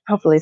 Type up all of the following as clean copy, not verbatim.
Hopefully.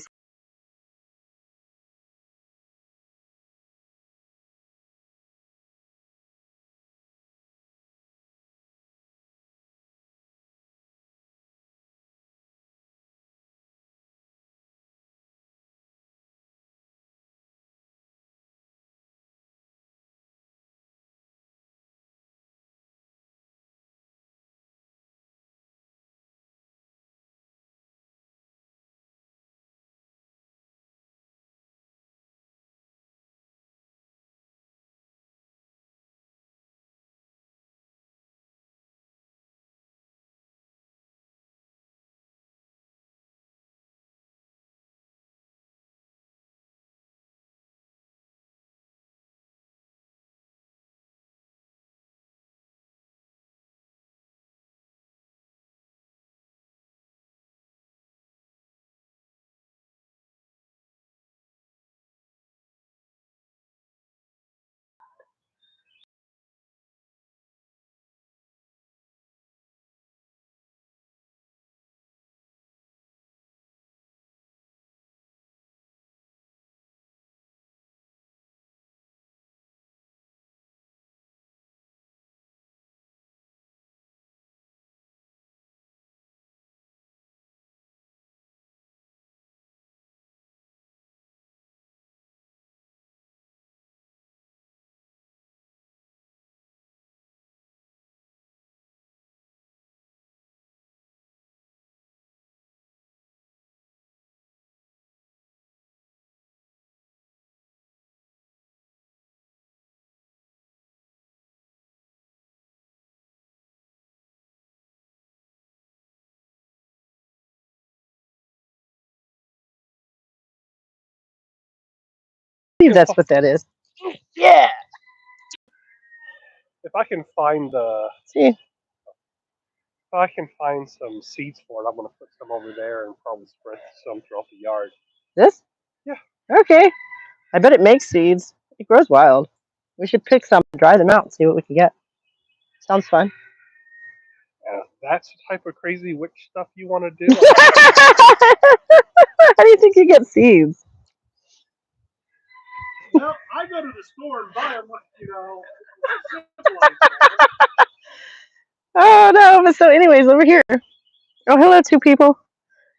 That's what that is. Yeah. If I can find See. if I can find some seeds for it, I'm gonna put some over there and probably spread some throughout the yard. This? Yeah. Okay. I bet it makes seeds. It grows wild. We should pick some, dry them out, and see what we can get. Sounds fun. That's the type of crazy witch stuff you want to do. How do you think you get seeds? Well, I go to the store and buy them, civilized manner. Oh no! But so, anyways, over here. Oh, hello, two people.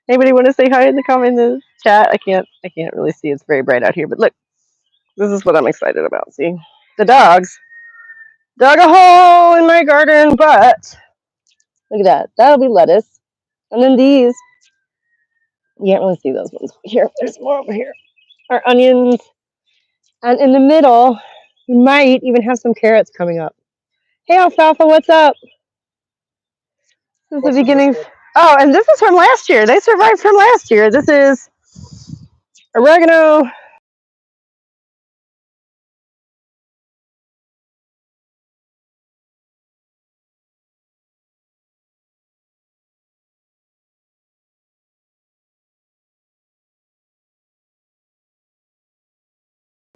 Anybody want to say hi in the comment in the chat? I can't. I can't really see. It's very bright out here. But look, this is what I'm excited about. See, the dogs dug a hole in my garden, but look at that. That'll be lettuce, and then these. You can't really see those ones. Here, there's more over here. Are onions, and in the middle, we might even have some carrots coming up. Hey, alfalfa, what's up? This is the beginning. Oh, and this is from last year. They survived from last year. This is oregano.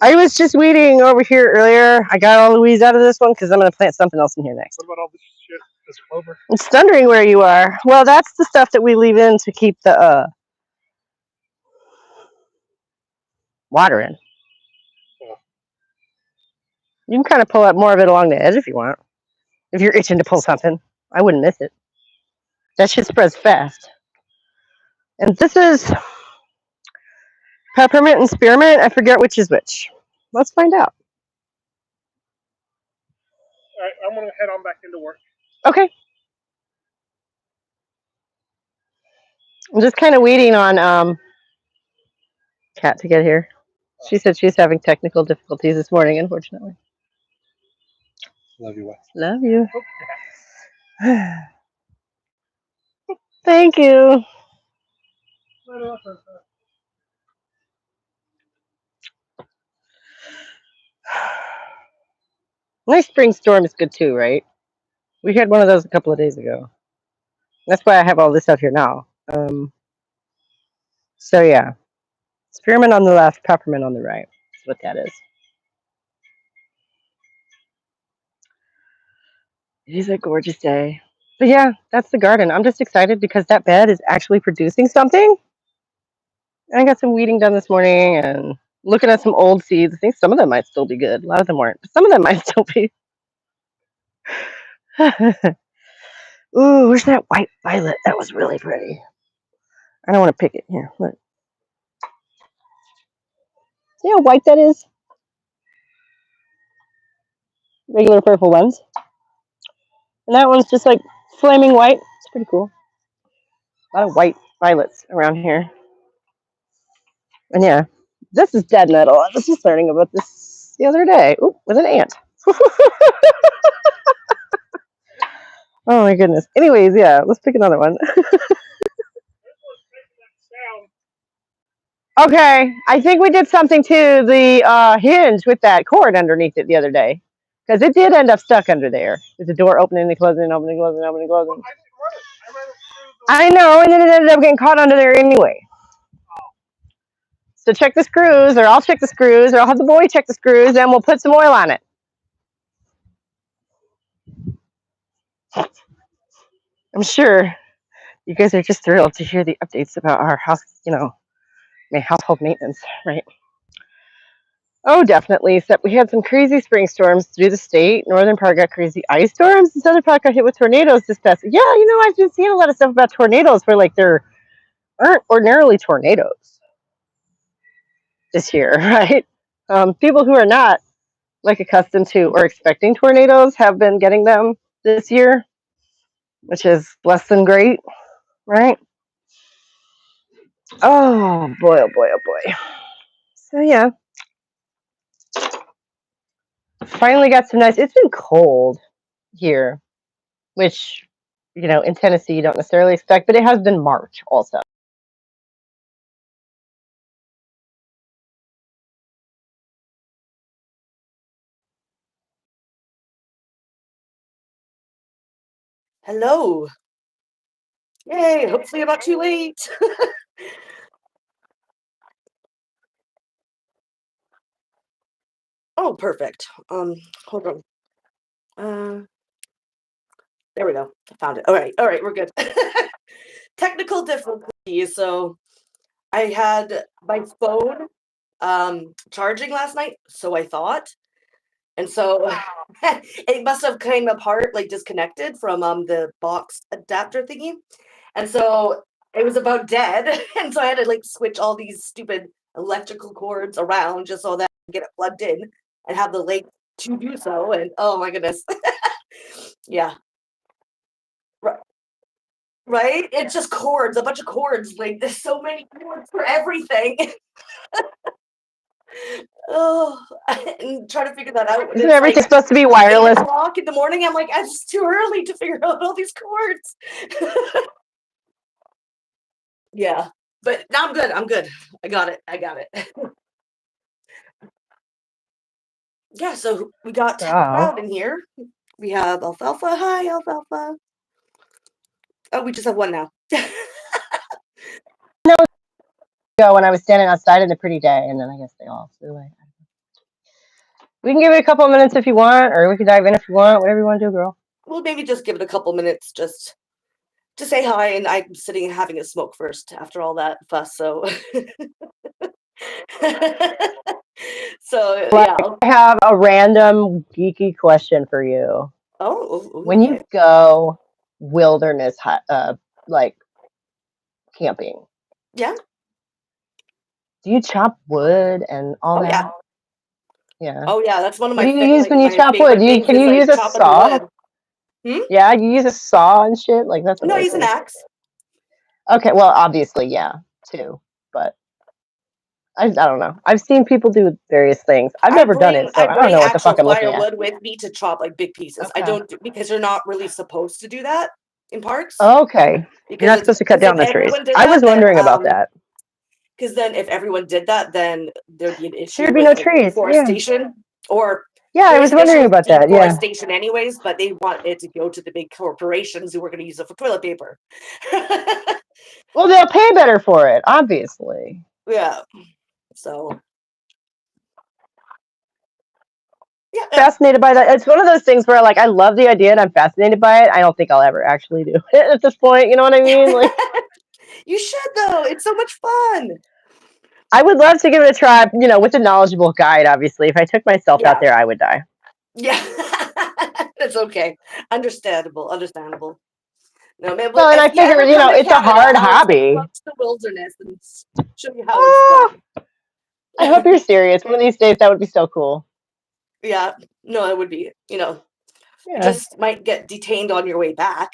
I was just weeding over here earlier. I got all the weeds out of this one because I'm going to plant something else in here next. What about all this shit, this clover? It's thundering where you are. Well, that's the stuff that we leave in to keep the water in. Yeah. You can kind of pull up more of it along the edge if you want. If you're itching to pull something, I wouldn't miss it. That shit spreads fast. And this is peppermint and spearmint. I forget which is which. Let's find out. All right, I'm gonna head on back into work. Okay. I'm just kind of waiting on Kat to get here. She said she's having technical difficulties this morning, unfortunately. Love you, Wes. Love you. Thank you. Nice spring storm is good too, right? We had one of those a couple of days ago. That's why I have all this out here now. So yeah, spearmint on the left, peppermint on the right. That's what that is. It is a gorgeous day. But yeah, that's the garden. I'm just excited because that bed is actually producing something. I got some weeding done this morning and looking at some old seeds. I think some of them might still be good. A lot of them weren't, but some of them might still be. Ooh, where's that white violet? That was really pretty. I don't want to pick it. Here, look. See how white that is? Regular purple ones. And that one's just like flaming white. It's pretty cool. A lot of white violets around here. And yeah, this is dead metal. I was just learning about this the other day. Ooh, with an ant. Oh my goodness. Anyways, yeah, let's pick another one. Okay, I think we did something to the hinge with that cord underneath it the other day. Because it did end up stuck under there. With the door opening and closing, opening, closing, opening, closing. I know, and then it ended up getting caught under there anyway. So check the screws, or I'll check the screws, or I'll have the boy check the screws, and we'll put some oil on it. I'm sure you guys are just thrilled to hear the updates about our house, household maintenance, right? Oh, definitely. Except we had some crazy spring storms through the state. Northern part got crazy ice storms. The southern part got hit with tornadoes this past. Yeah, I've been seeing a lot of stuff about tornadoes where like there aren't ordinarily tornadoes this year, right? People who are not like accustomed to or expecting tornadoes have been getting them this year, which is less than great, right? Oh boy, oh boy, oh boy. So yeah, finally got some nice. It's been cold here, which in Tennessee you don't necessarily expect, but it has been March also. Hello. Yay, hopefully I'm not too late. Oh, perfect. Hold on. Uh, there we go. I found it. All right, we're good. Technical difficulties. So I had my phone charging last night, so I thought. And so it must have came apart, like disconnected from the box adapter thingy. And so it was about dead. And so I had to like switch all these stupid electrical cords around just so that I could get it plugged in and have the link to do so. And oh my goodness. Yeah. Right. Right? It's just cords, a bunch of cords. Like there's so many cords for everything. Oh, and trying to figure that out when Isn't it's everything like supposed to be 8 wireless? o'clock in the morning. I'm like, it's too early to figure out all these cords. Yeah. But now I'm good. I'm good. I got it. I got it. Yeah, so we got a Oh. crowd in here. We have Alfalfa. Hi, Alfalfa. Oh, we just have one now. No, ago when I was standing outside in a pretty day, and then I guess they all flew away. We can give it a couple of minutes if you want, or we can dive in if you want. Whatever you want to do, girl. We'll maybe just give it a couple minutes just to say hi, and I'm sitting and having a smoke first after all that fuss, so so yeah. I have a random geeky question for you. Oh, When you okay. go wilderness, like camping, Yeah. do you chop wood and all Oh that? yeah. Yeah. Oh yeah. That's one of What my do you use when you my chop wood? favorite things Can is you like use a chopping the saw? wood. Hmm? Yeah, you use a saw and shit. Like that's No, I another use an thing. axe. Okay, well, obviously, yeah, too. But I don't know. I've seen people do various things. I've never done it, so I I don't bring know what the fuck actual I'm looking at. firewood with me to chop like big pieces. I Okay. don't because you're not really supposed to do that in parks Okay. You're not supposed to cut because if down the trees. everyone did I was that, then wondering about that. because then if everyone did that, then there'd be an issue There'd be with no like trees. Yeah. deforestation or Yeah, I there is was an issue wondering with about that. Yeah. deforestation anyways, but they want it to go to the big corporations who are going to use it for toilet paper. Well, they'll pay better for it, obviously. Yeah. So yeah, Fascinated by that. It's one of those things where like I love the idea and I'm fascinated by it. I don't think I'll ever actually do it at this point. You know what I mean? Like you should though. It's so much fun. I would love to give it a try, with a knowledgeable guide, obviously. If I took myself out Yeah. there, I would die. Yeah. It's okay. Understandable. No, man, Well, and I if you figure, ever come to it's a Canada, hard I'll take you hobby. out to the wilderness and show you how it's Oh, done. I hope you're serious. One of these days, that would be so cool. Yeah. No, it would be, you Yeah. just might get detained on your way back.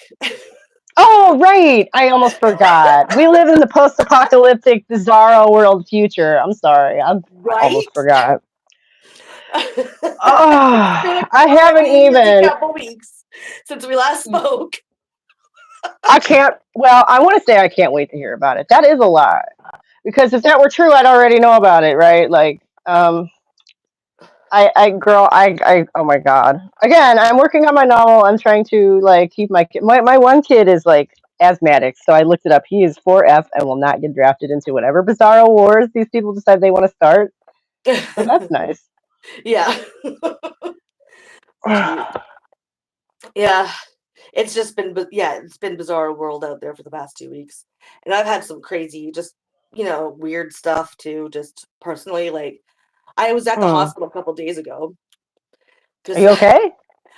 Oh, right. I almost forgot. We live in the post-apocalyptic, bizarro world future. I'm sorry. I almost Right? forgot. It's been Oh, a I haven't crazy even. couple weeks since we last spoke. I can't. Well, I want to say I can't wait to hear about it. That is a lot. Because if that were true, I'd already know about it, right? Like, girl, oh my God. Again, I'm working on my novel. I'm trying to like keep my one kid is like asthmatic, so I looked it up. He is 4F and will not get drafted into whatever bizarro wars these people decide they want to start. So that's nice. Yeah. Jeez. Yeah. It's been bizarre world out there for the past 2 weeks. And I've had some crazy, just, weird stuff too, just personally. Like, I was at the Hmm. hospital a couple days ago Are because you okay?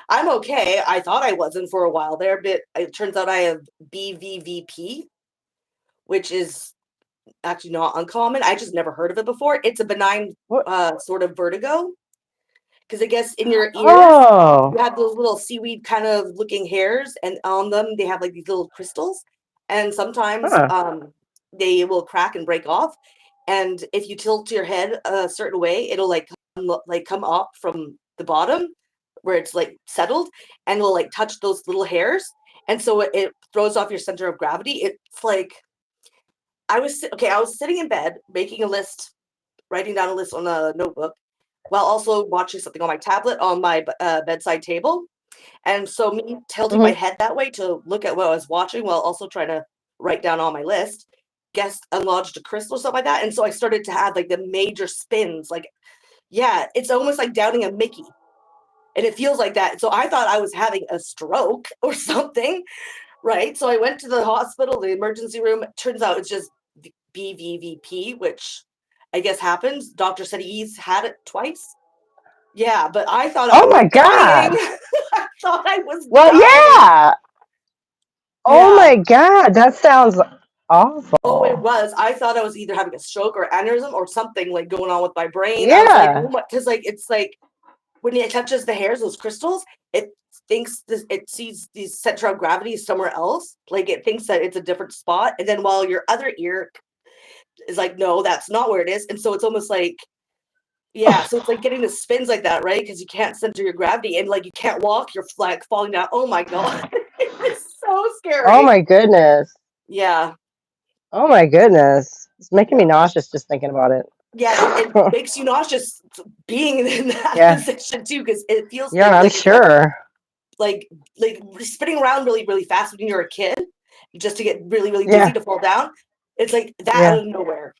I'm okay. I thought I wasn't for a while there, but it turns out I have BVVP, which is actually not uncommon. I just never heard of it before. It's a benign What? sort of vertigo because I guess in your ears Oh. you have those little seaweed kind of looking hairs, and on them they have like these little crystals, and sometimes Huh. they will crack and break off. And if you tilt your head a certain way, it'll come up from the bottom where it's like settled, and will like touch those little hairs, and so it throws off your center of gravity. It's like I was sitting in bed making a list, writing down a list on a notebook, while also watching something on my tablet on my bedside table. And so me tilting my Hmm. head that way to look at what I was watching while also trying to write down on my list, guess unlodged a crystal or something like that. And so I started to have like the major spins. Like, yeah, it's almost like downing a Mickey. And it feels like that. So I thought I was having a stroke or something, right? So I went to the hospital, the emergency room. Turns out it's just BVVP, which I guess happens. Doctor said he's had it twice. Yeah, but I thought I Oh was my dying. God. I thought I was Well, dying. yeah. Oh Yeah. my God. That sounds Oh, it awful. was. I thought I was either having a stroke or aneurysm or something like going on with my brain. I was like, oh Yeah. my, because like it's like when it touches the hairs, those crystals, it thinks this, it sees the center of gravity somewhere else. Like it thinks that it's a different spot, and then while your other ear is like, no, that's not where it is, and so it's almost like, yeah, so it's like getting the spins like that, right? Because you can't center your gravity, and like you can't walk, you're like falling down. Oh my god, it was so Oh scary. my goodness. Yeah, Oh my goodness. It's making me yeah, nauseous just thinking about it. yeah. It makes you nauseous being in that Yeah. position too, because it feels Yeah, I'm like it's like sure. like like spinning around really really fast when you're a kid, just to get really really dizzy Yeah. to fall down. It's like that out Yeah. of nowhere.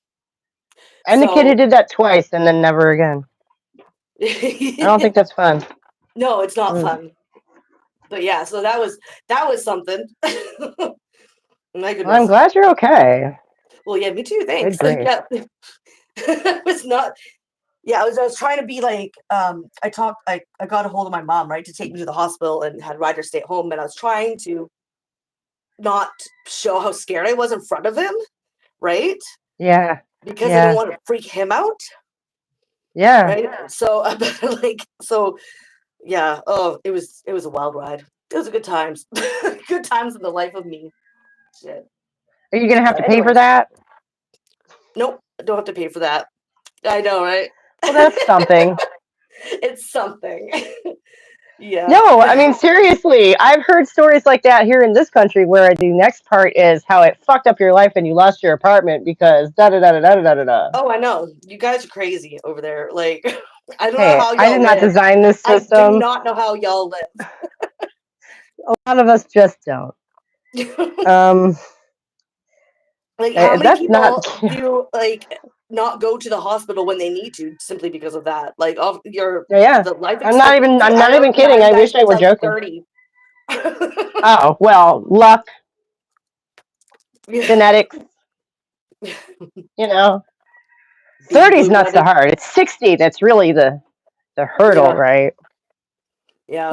And the kid who So did that twice and then never again. I don't think that's fun. no, it's not Mm. fun. But yeah, so that was something. My Well, I'm goodness. glad you're okay. Well, yeah, me too. Good Thanks. grief. Yeah, it was not. Yeah, I was trying to be like. I got a hold of my mom, right, to take me to the hospital, and had Ryder stay at home, and I was trying to not show how scared I was in front of him, right, Yeah. because I didn't Yeah. want to freak him out, Yeah. right. So like so yeah. Oh, it was a wild ride. It was a good times, good times in the life of me. Shit. Are you going to have But to pay for anyways, that? nope, I don't have to pay for that. I know, right? Well, that's something. It's something. Yeah. No, I mean, seriously, I've heard stories like that here in this country where the next part is how it fucked up your life and you lost your apartment because da da da da da da da da. Oh, I know. You guys are crazy over there. Like, I don't know Hey, how I did y'all not live. design this I do system. not know how y'all A lot of us just don't. live. Um, Like, how many that's not. people do like not go to the hospital when they need to simply because of that? Like, of your Yeah, the life I'm not even. expectancy. I'm I not even know kidding. I wish I were 99% joking. 30. Oh well, luck, Yeah. genetics. You know. being 30 is not so blue-blooded. hard. It's 60 that's really the hurdle, Yeah, right? yeah.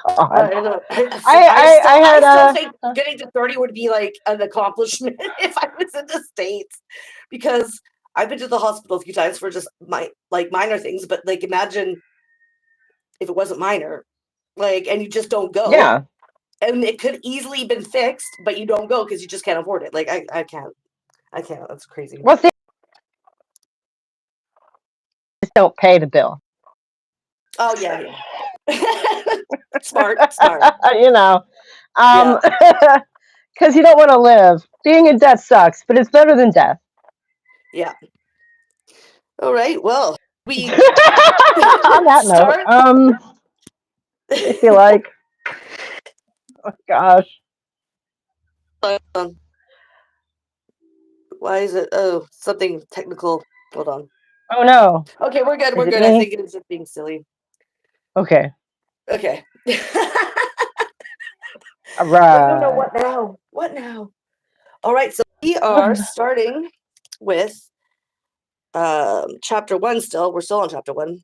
God. I know. I I had still a think getting to 30 would be like an accomplishment if I was in the States, because I've been to the hospital a few times for just minor things, but like imagine if it wasn't minor, like, and you just don't go, yeah. and it could easily been fixed, but you don't go because you just can't afford it. Like I can't. That's crazy. Well, see, just don't pay the bill. Oh yeah, yeah. Smart, smart. You know, Yeah, because you don't want to live. Being in debt sucks, but it's better than death. yeah. All right. Well, we On that note, start. if you like, oh gosh, Why is it? Oh, something technical. Hold on. oh no, Okay, we're good. is We're it good. I me? think it's just being silly. Okay, Okay. all Oh no, no, right. what now? What now? All right, so we are starting with chapter one still. We're still on chapter one.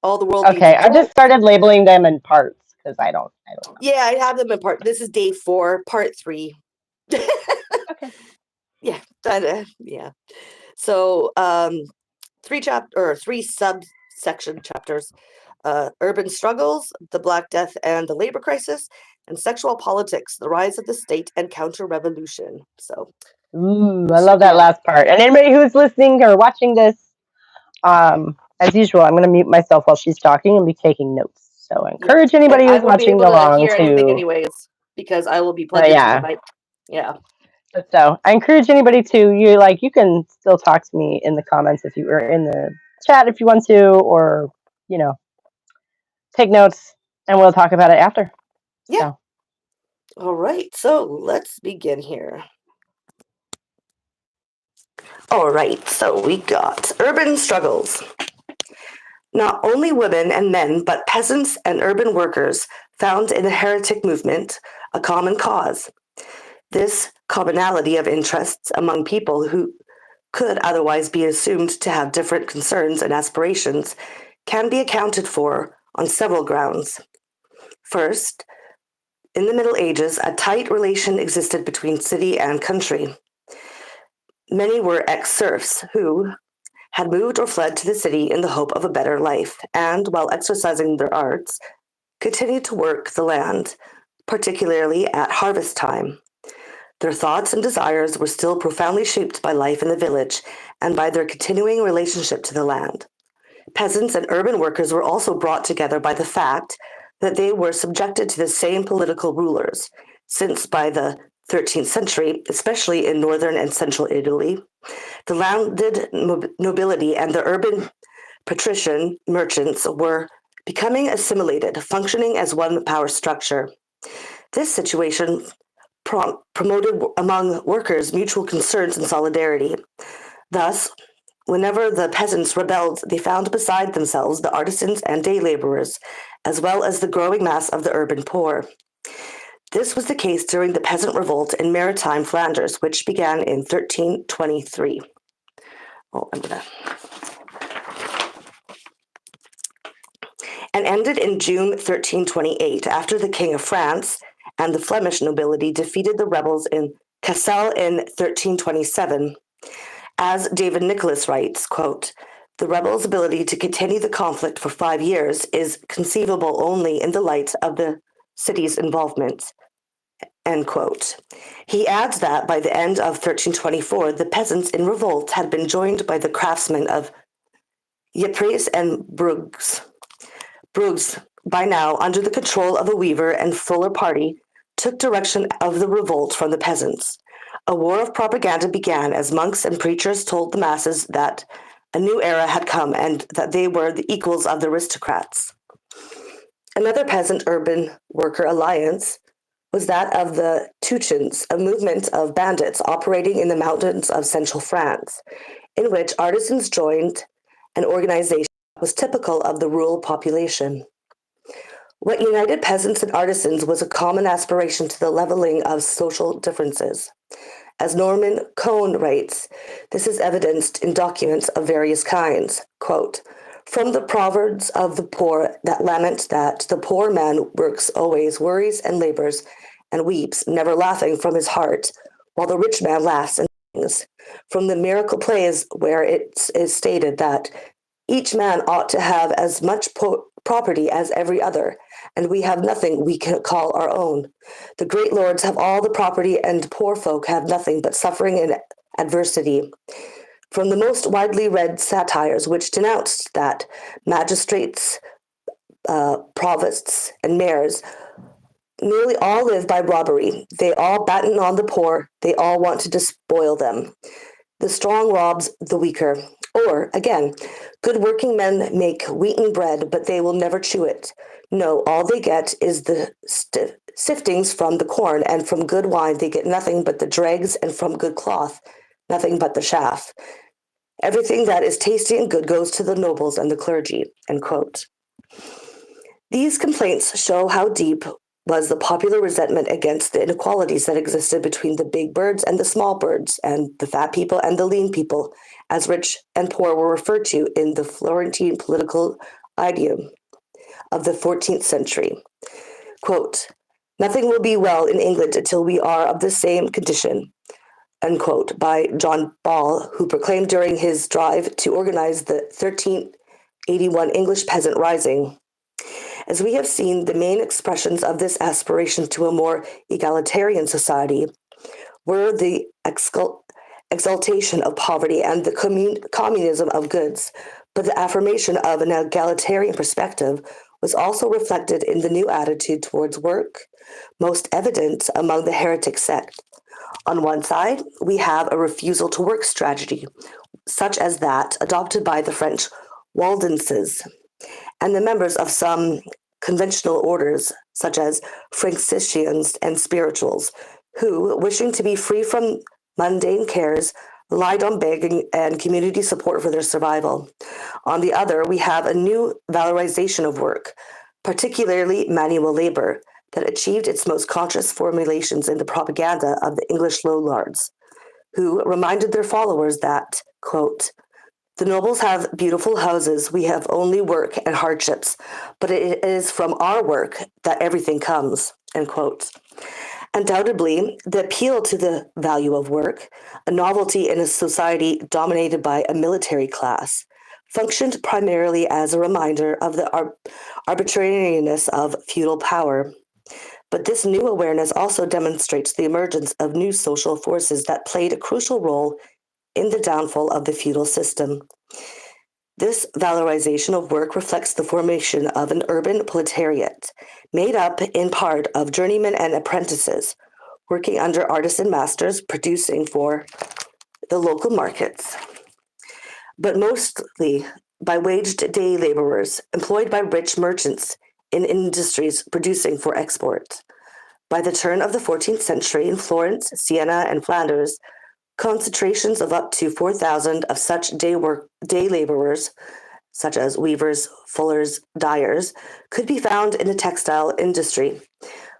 All the world needs Okay, a I jolt. just started labeling them in parts because I don't know. Yeah, I have them in part. This is day 4, part 3. Okay. Yeah, yeah. So three subsection chapters: urban struggles, the Black Death and the labor crisis, and sexual politics, the rise of the state and counter-revolution. So Ooh, I this should love be that a last part. And anybody who's listening or watching this, as usual, I'm going to mute myself while she's talking and be taking notes. So I yeah. encourage And anybody I who's won't be watching able to along hear anything to, anyways because I will be plugged into the yeah. mic. Yeah. So I encourage anybody to you can still talk to me in the comments if you are in the chat if you want to, or you know, take notes and we'll talk about it after. Yeah. So All right. So let's begin here. All right. So we got urban struggles. Not only women and men, but peasants and urban workers found in the heretic movement a common cause. This commonality of interests among people who could otherwise be assumed to have different concerns and aspirations can be accounted for on several grounds. First, in the Middle Ages, a tight relation existed between city and country. Many were ex-serfs who had moved or fled to the city in the hope of a better life, and while exercising their arts, continued to work the land, particularly at harvest time. Their thoughts and desires were still profoundly shaped by life in the village and by their continuing relationship to the land. Peasants and urban workers were also brought together by the fact that they were subjected to the same political rulers, since by the 13th century, especially in northern and central Italy, the landed nobility and the urban patrician merchants were becoming assimilated, functioning as one power structure. This situation promoted among workers mutual concerns and solidarity. Thus, whenever the peasants rebelled, they found beside themselves the artisans and day laborers, as well as the growing mass of the urban poor. This was the case during the peasant revolt in maritime Flanders, which began in 1323. And ended in June 1328, after the King of France and the Flemish nobility defeated the rebels in Cassel in 1327. As David Nicholas writes, quote, "The rebels' ability to continue the conflict for 5 years is conceivable only in the light of the city's involvement." End quote. He adds that by the end of 1324, the peasants in revolt had been joined by the craftsmen of Ypres and Bruges. Bruges, by now under the control of a weaver and fuller party, took direction of the revolt from the peasants. A war of propaganda began as monks and preachers told the masses that a new era had come and that they were the equals of the aristocrats. Another peasant-urban worker alliance was that of the Teuchons, a movement of bandits operating in the mountains of central France, in which artisans joined an organization that was typical of the rural population. What united peasants and artisans was a common aspiration to the leveling of social differences. As Norman Cohn writes, this is evidenced in documents of various kinds. Quote, from the proverbs of the poor that lament that the poor man works always, worries and labors, and weeps, never laughing from his heart, while the rich man laughs and sings. From the miracle plays where it is stated that each man ought to have as much property as every other, and we have nothing we can call our own. The great lords have all the property, and poor folk have nothing but suffering and adversity. From the most widely read satires which denounced that magistrates, provosts, and mayors nearly all live by robbery. They all batten on the poor. They all want to despoil them. The strong robs the weaker. Or, again, good working men make wheaten bread, but they will never chew it. No, all they get is the siftings from the corn, and from good wine they get nothing but the dregs, and from good cloth, nothing but the chaff. Everything that is tasty and good goes to the nobles and the clergy. End quote. These complaints show how deep was the popular resentment against the inequalities that existed between the big birds and the small birds, and the fat people and the lean people, as rich and poor were referred to in the Florentine political idiom of the 14th century. Quote, nothing will be well in England until we are of the same condition, unquote, by John Ball, who proclaimed during his drive to organize the 1381 English peasant rising. As we have seen, the main expressions of this aspiration to a more egalitarian society were the exaltation of poverty and the communism of goods, but the affirmation of an egalitarian perspective was also reflected in the new attitude towards work, most evident among the heretic sect. On one side, we have a refusal to work strategy, such as that adopted by the French Waldenses and the members of some conventional orders, such as Franciscans and spirituals, who, wishing to be free from mundane cares, relied on begging and community support for their survival. On the other, we have a new valorization of work, particularly manual labor, that achieved its most conscious formulations in the propaganda of the English lowlards, who reminded their followers that, quote, the nobles have beautiful houses, we have only work and hardships, but it is from our work that everything comes, end quote. Undoubtedly, the appeal to the value of work, a novelty in a society dominated by a military class, functioned primarily as a reminder of the arbitrariness of feudal power. But this new awareness also demonstrates the emergence of new social forces that played a crucial role in the downfall of the feudal system. This valorization of work reflects the formation of an urban proletariat, made up in part of journeymen and apprentices, working under artisan masters, producing for the local markets, but mostly by waged day laborers employed by rich merchants in industries producing for export. By the turn of the 14th century in Florence, Siena, and Flanders, concentrations of up to 4,000 of such day laborers, such as weavers, fullers, dyers, could be found in the textile industry.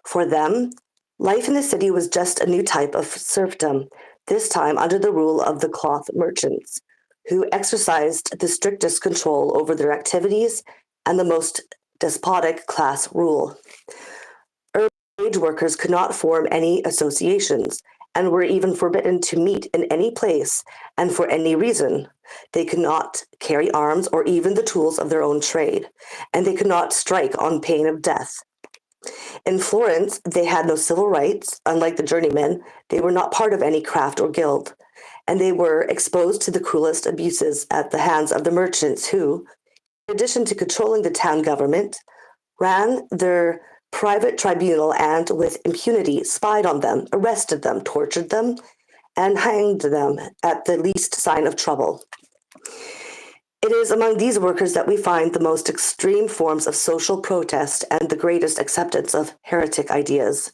For them, life in the city was just a new type of serfdom, this time under the rule of the cloth merchants, who exercised the strictest control over their activities and the most despotic class rule. Urban wage workers could not form any associations, and were even forbidden to meet in any place and for any reason. They could not carry arms or even the tools of their own trade, and they could not strike on pain of death. In Florence, they had no civil rights. Unlike the journeymen, they were not part of any craft or guild, and they were exposed to the cruelest abuses at the hands of the merchants who, in addition to controlling the town government, ran their private tribunal and, with impunity, spied on them, arrested them, tortured them, and hanged them at the least sign of trouble. It is among these workers that we find the most extreme forms of social protest and the greatest acceptance of heretic ideas.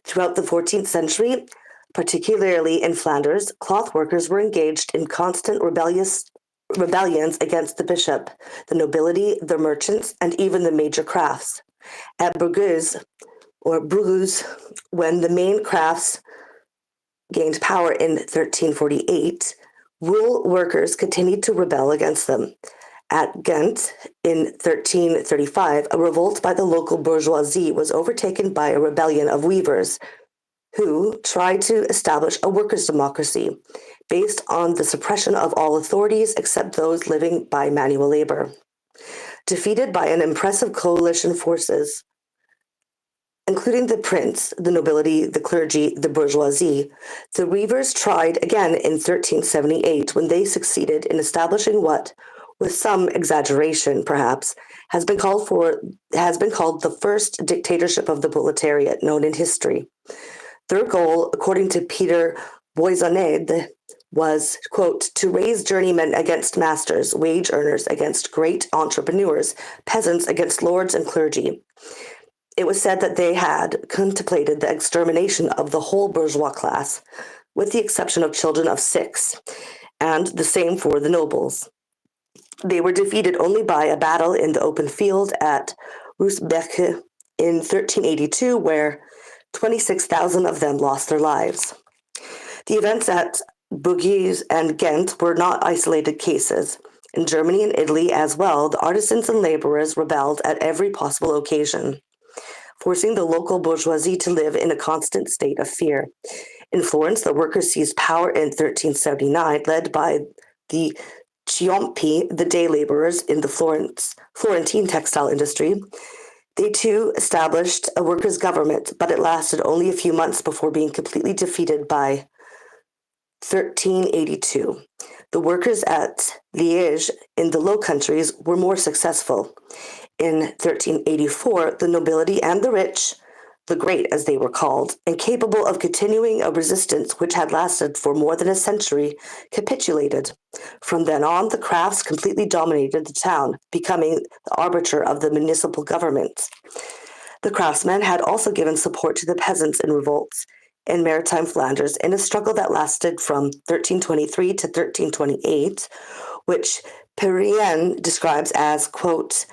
Throughout the 14th century, particularly in Flanders, cloth workers were engaged in constant rebellions against the bishop, the nobility, the merchants, and even the major crafts. At Bruges, when the main crafts gained power in 1348, rural workers continued to rebel against them. At Ghent in 1335, a revolt by the local bourgeoisie was overtaken by a rebellion of weavers who tried to establish a workers' democracy based on the suppression of all authorities except those living by manual labor. Defeated by an impressive coalition forces, including the prince, the nobility, the clergy, the bourgeoisie, the weavers tried again in 1378 when they succeeded in establishing what, with some exaggeration perhaps, has been called the first dictatorship of the proletariat known in history. Their goal, according to Peter Boisonade, was, quote, to raise journeymen against masters, wage earners against great entrepreneurs, peasants against lords and clergy. It was said that they had contemplated the extermination of the whole bourgeois class, with the exception of children of 6, and the same for the nobles. They were defeated only by a battle in the open field at Roosbeeke in 1382, where 26,000 of them lost their lives. The events at Bourges and Ghent were not isolated cases. In Germany and Italy as well, the artisans and laborers rebelled at every possible occasion, forcing the local bourgeoisie to live in a constant state of fear. In Florence, the workers seized power in 1379, led by the Ciompi, the day laborers in the Florentine textile industry. They too established a workers' government, but it lasted only a few months before being completely defeated by 1382. The workers at Liège in the Low Countries were more successful. In 1384, the nobility and the rich, the great as they were called, incapable of continuing a resistance which had lasted for more than a century, capitulated. From then on, the crafts completely dominated the town, becoming the arbiter of the municipal government. The craftsmen had also given support to the peasants in revolts in maritime Flanders in a struggle that lasted from 1323 to 1328, which Perrien describes as, quote,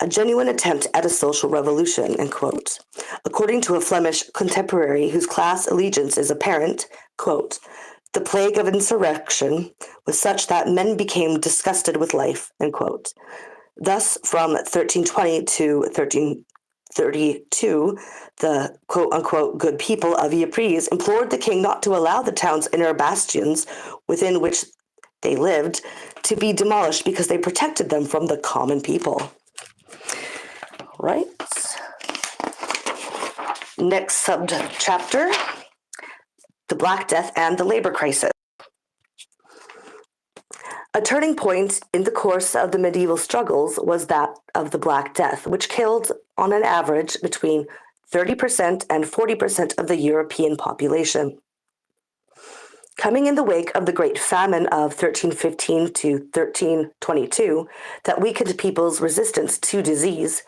a genuine attempt at a social revolution, end quote. According to a Flemish contemporary whose class allegiance is apparent, quote, the plague of insurrection was such that men became disgusted with life, end quote. Thus, from 1320 to 1332, the quote-unquote good people of Ypres implored the king not to allow the town's inner bastions within which they lived to be demolished because they protected them from the common people. Right. Next sub-chapter, the Black Death and the labor crisis. A turning point in the course of the medieval struggles was that of the Black Death, which killed, on an average, between 30% and 40% of the European population. Coming in the wake of the Great Famine of 1315 to 1322 that weakened people's resistance to disease,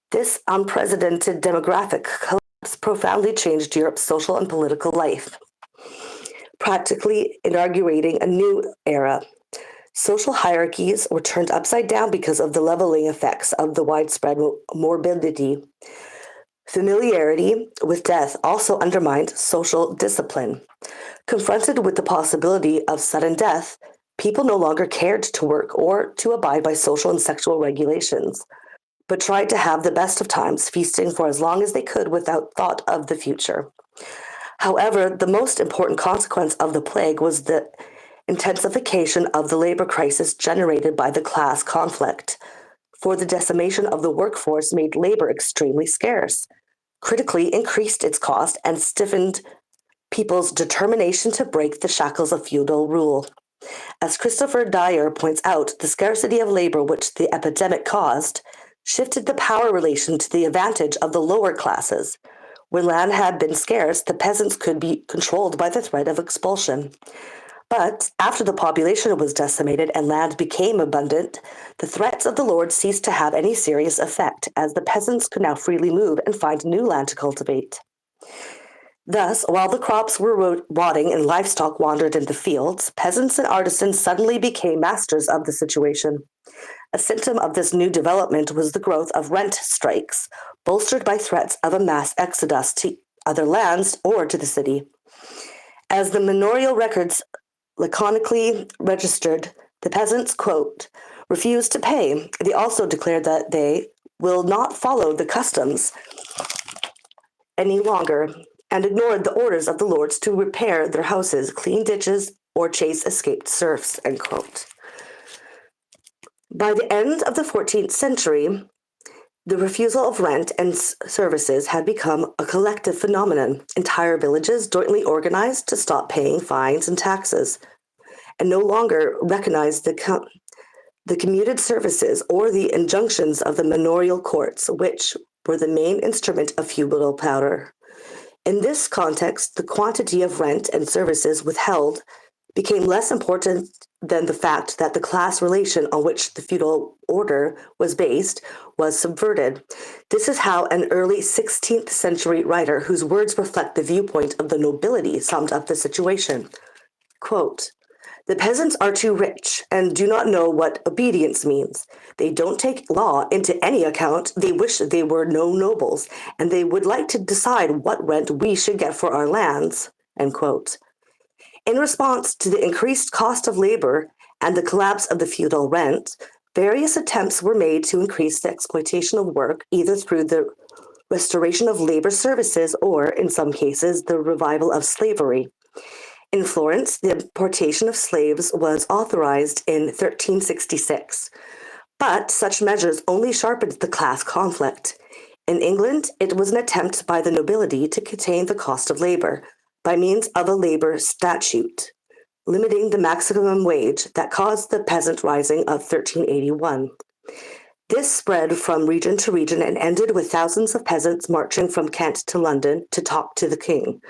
this unprecedented demographic collapse profoundly changed Europe's social and political life, practically inaugurating a new era. Social hierarchies were turned upside down because of the leveling effects of the widespread morbidity. Familiarity with death also undermined social discipline. Confronted with the possibility of sudden death, people no longer cared to work or to abide by social and sexual regulations, but tried to have the best of times, feasting for as long as they could without thought of the future. However, the most important consequence of the plague was the intensification of the labor crisis generated by the class conflict, for the decimation of the workforce made labor extremely scarce, critically increased its cost, and stiffened people's determination to break the shackles of feudal rule. As Christopher Dyer points out, the scarcity of labor which the epidemic caused shifted the power relation to the advantage of the lower classes. When land had been scarce, the peasants could be controlled by the threat of expulsion. But after the population was decimated and land became abundant, the threats of the lords ceased to have any serious effect, as the peasants could now freely move and find new land to cultivate. Thus, while the crops were rotting and livestock wandered in the fields, peasants and artisans suddenly became masters of the situation. A symptom of this new development was the growth of rent strikes, bolstered by threats of a mass exodus to other lands or to the city. As the manorial records laconically registered, the peasants, quote, refused to pay. They also declared that they will not follow the customs any longer and ignored the orders of the lords to repair their houses, clean ditches, or chase escaped serfs, end quote. By the end of the 14th century, the refusal of rent and services had become a collective phenomenon. Entire villages jointly organized to stop paying fines and taxes and no longer recognized the commuted services or the injunctions of the manorial courts, which were the main instrument of feudal power. In this context, the quantity of rent and services withheld became less important than the fact that the class relation on which the feudal order was based was subverted. This is how an early 16th century writer, whose words reflect the viewpoint of the nobility, summed up the situation. Quote, "The peasants are too rich and do not know what obedience means. They don't take law into any account. They wish they were no nobles, and they would like to decide what rent we should get for our lands." End quote. In response to the increased cost of labor and the collapse of the feudal rent, various attempts were made to increase the exploitation of work, either through the restoration of labor services or, in some cases, the revival of slavery. In Florence, the importation of slaves was authorized in 1366, but such measures only sharpened the class conflict. In England, it was an attempt by the nobility to contain the cost of labor by means of a labor statute, limiting the maximum wage that caused the peasant rising of 1381. This spread from region to region and ended with thousands of peasants marching from Kent to London to talk to the king.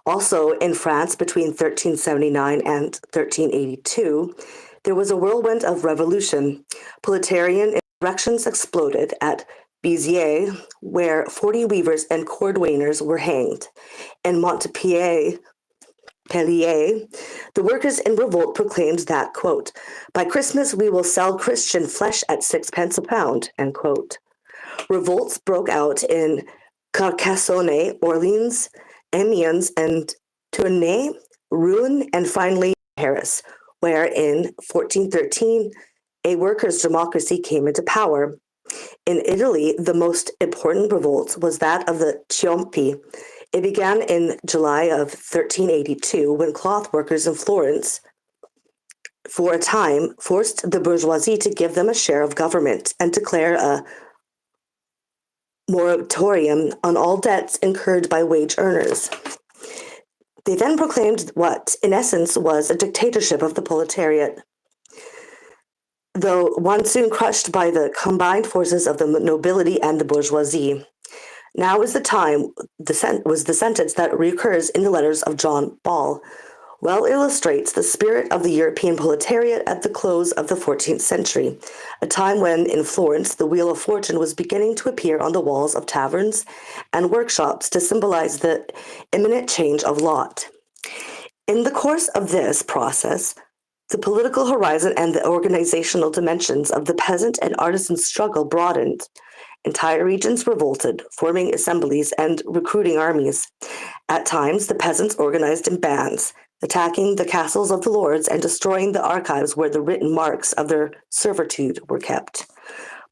Also, in France, between 1379 and 1382, there was a whirlwind of revolution. Proletarian insurrections exploded at Béziers, where 40 weavers and cordwainers were hanged. In Montpellier, the workers in revolt proclaimed that, quote, "By Christmas we will sell Christian flesh at 6 pence a pound," end quote. Revolts broke out in Carcassonne, Orleans, Amiens, and Tournai, Rouen, and finally Paris, where in 1413 a workers' democracy came into power. In Italy, the most important revolt was that of the Ciompi. It began in July of 1382 when cloth workers in Florence, for a time, forced the bourgeoisie to give them a share of government and declare a moratorium on all debts incurred by wage earners. They then proclaimed what, in essence, was a dictatorship of the proletariat, though one soon crushed by the combined forces of the nobility and the bourgeoisie. Now is the time, was the sentence that recurs in the letters of John Ball, well illustrates the spirit of the European proletariat at the close of the 14th century, a time when, in Florence, the wheel of fortune was beginning to appear on the walls of taverns and workshops to symbolize the imminent change of lot. In the course of this process, the political horizon and the organizational dimensions of the peasant and artisan struggle broadened. Entire regions revolted, forming assemblies and recruiting armies. At times, the peasants organized in bands, attacking the castles of the lords and destroying the archives where the written marks of their servitude were kept.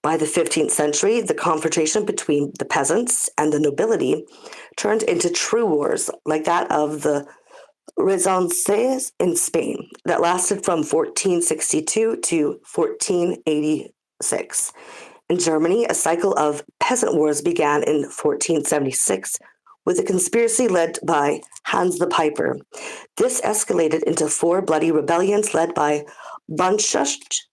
By the 15th century, the confrontation between the peasants and the nobility turned into true wars, like that of the Renaissance in Spain, that lasted from 1462 to 1486. In Germany, a cycle of peasant wars began in 1476 with a conspiracy led by Hans the Piper. This escalated into 4 bloody rebellions led by Bunschucht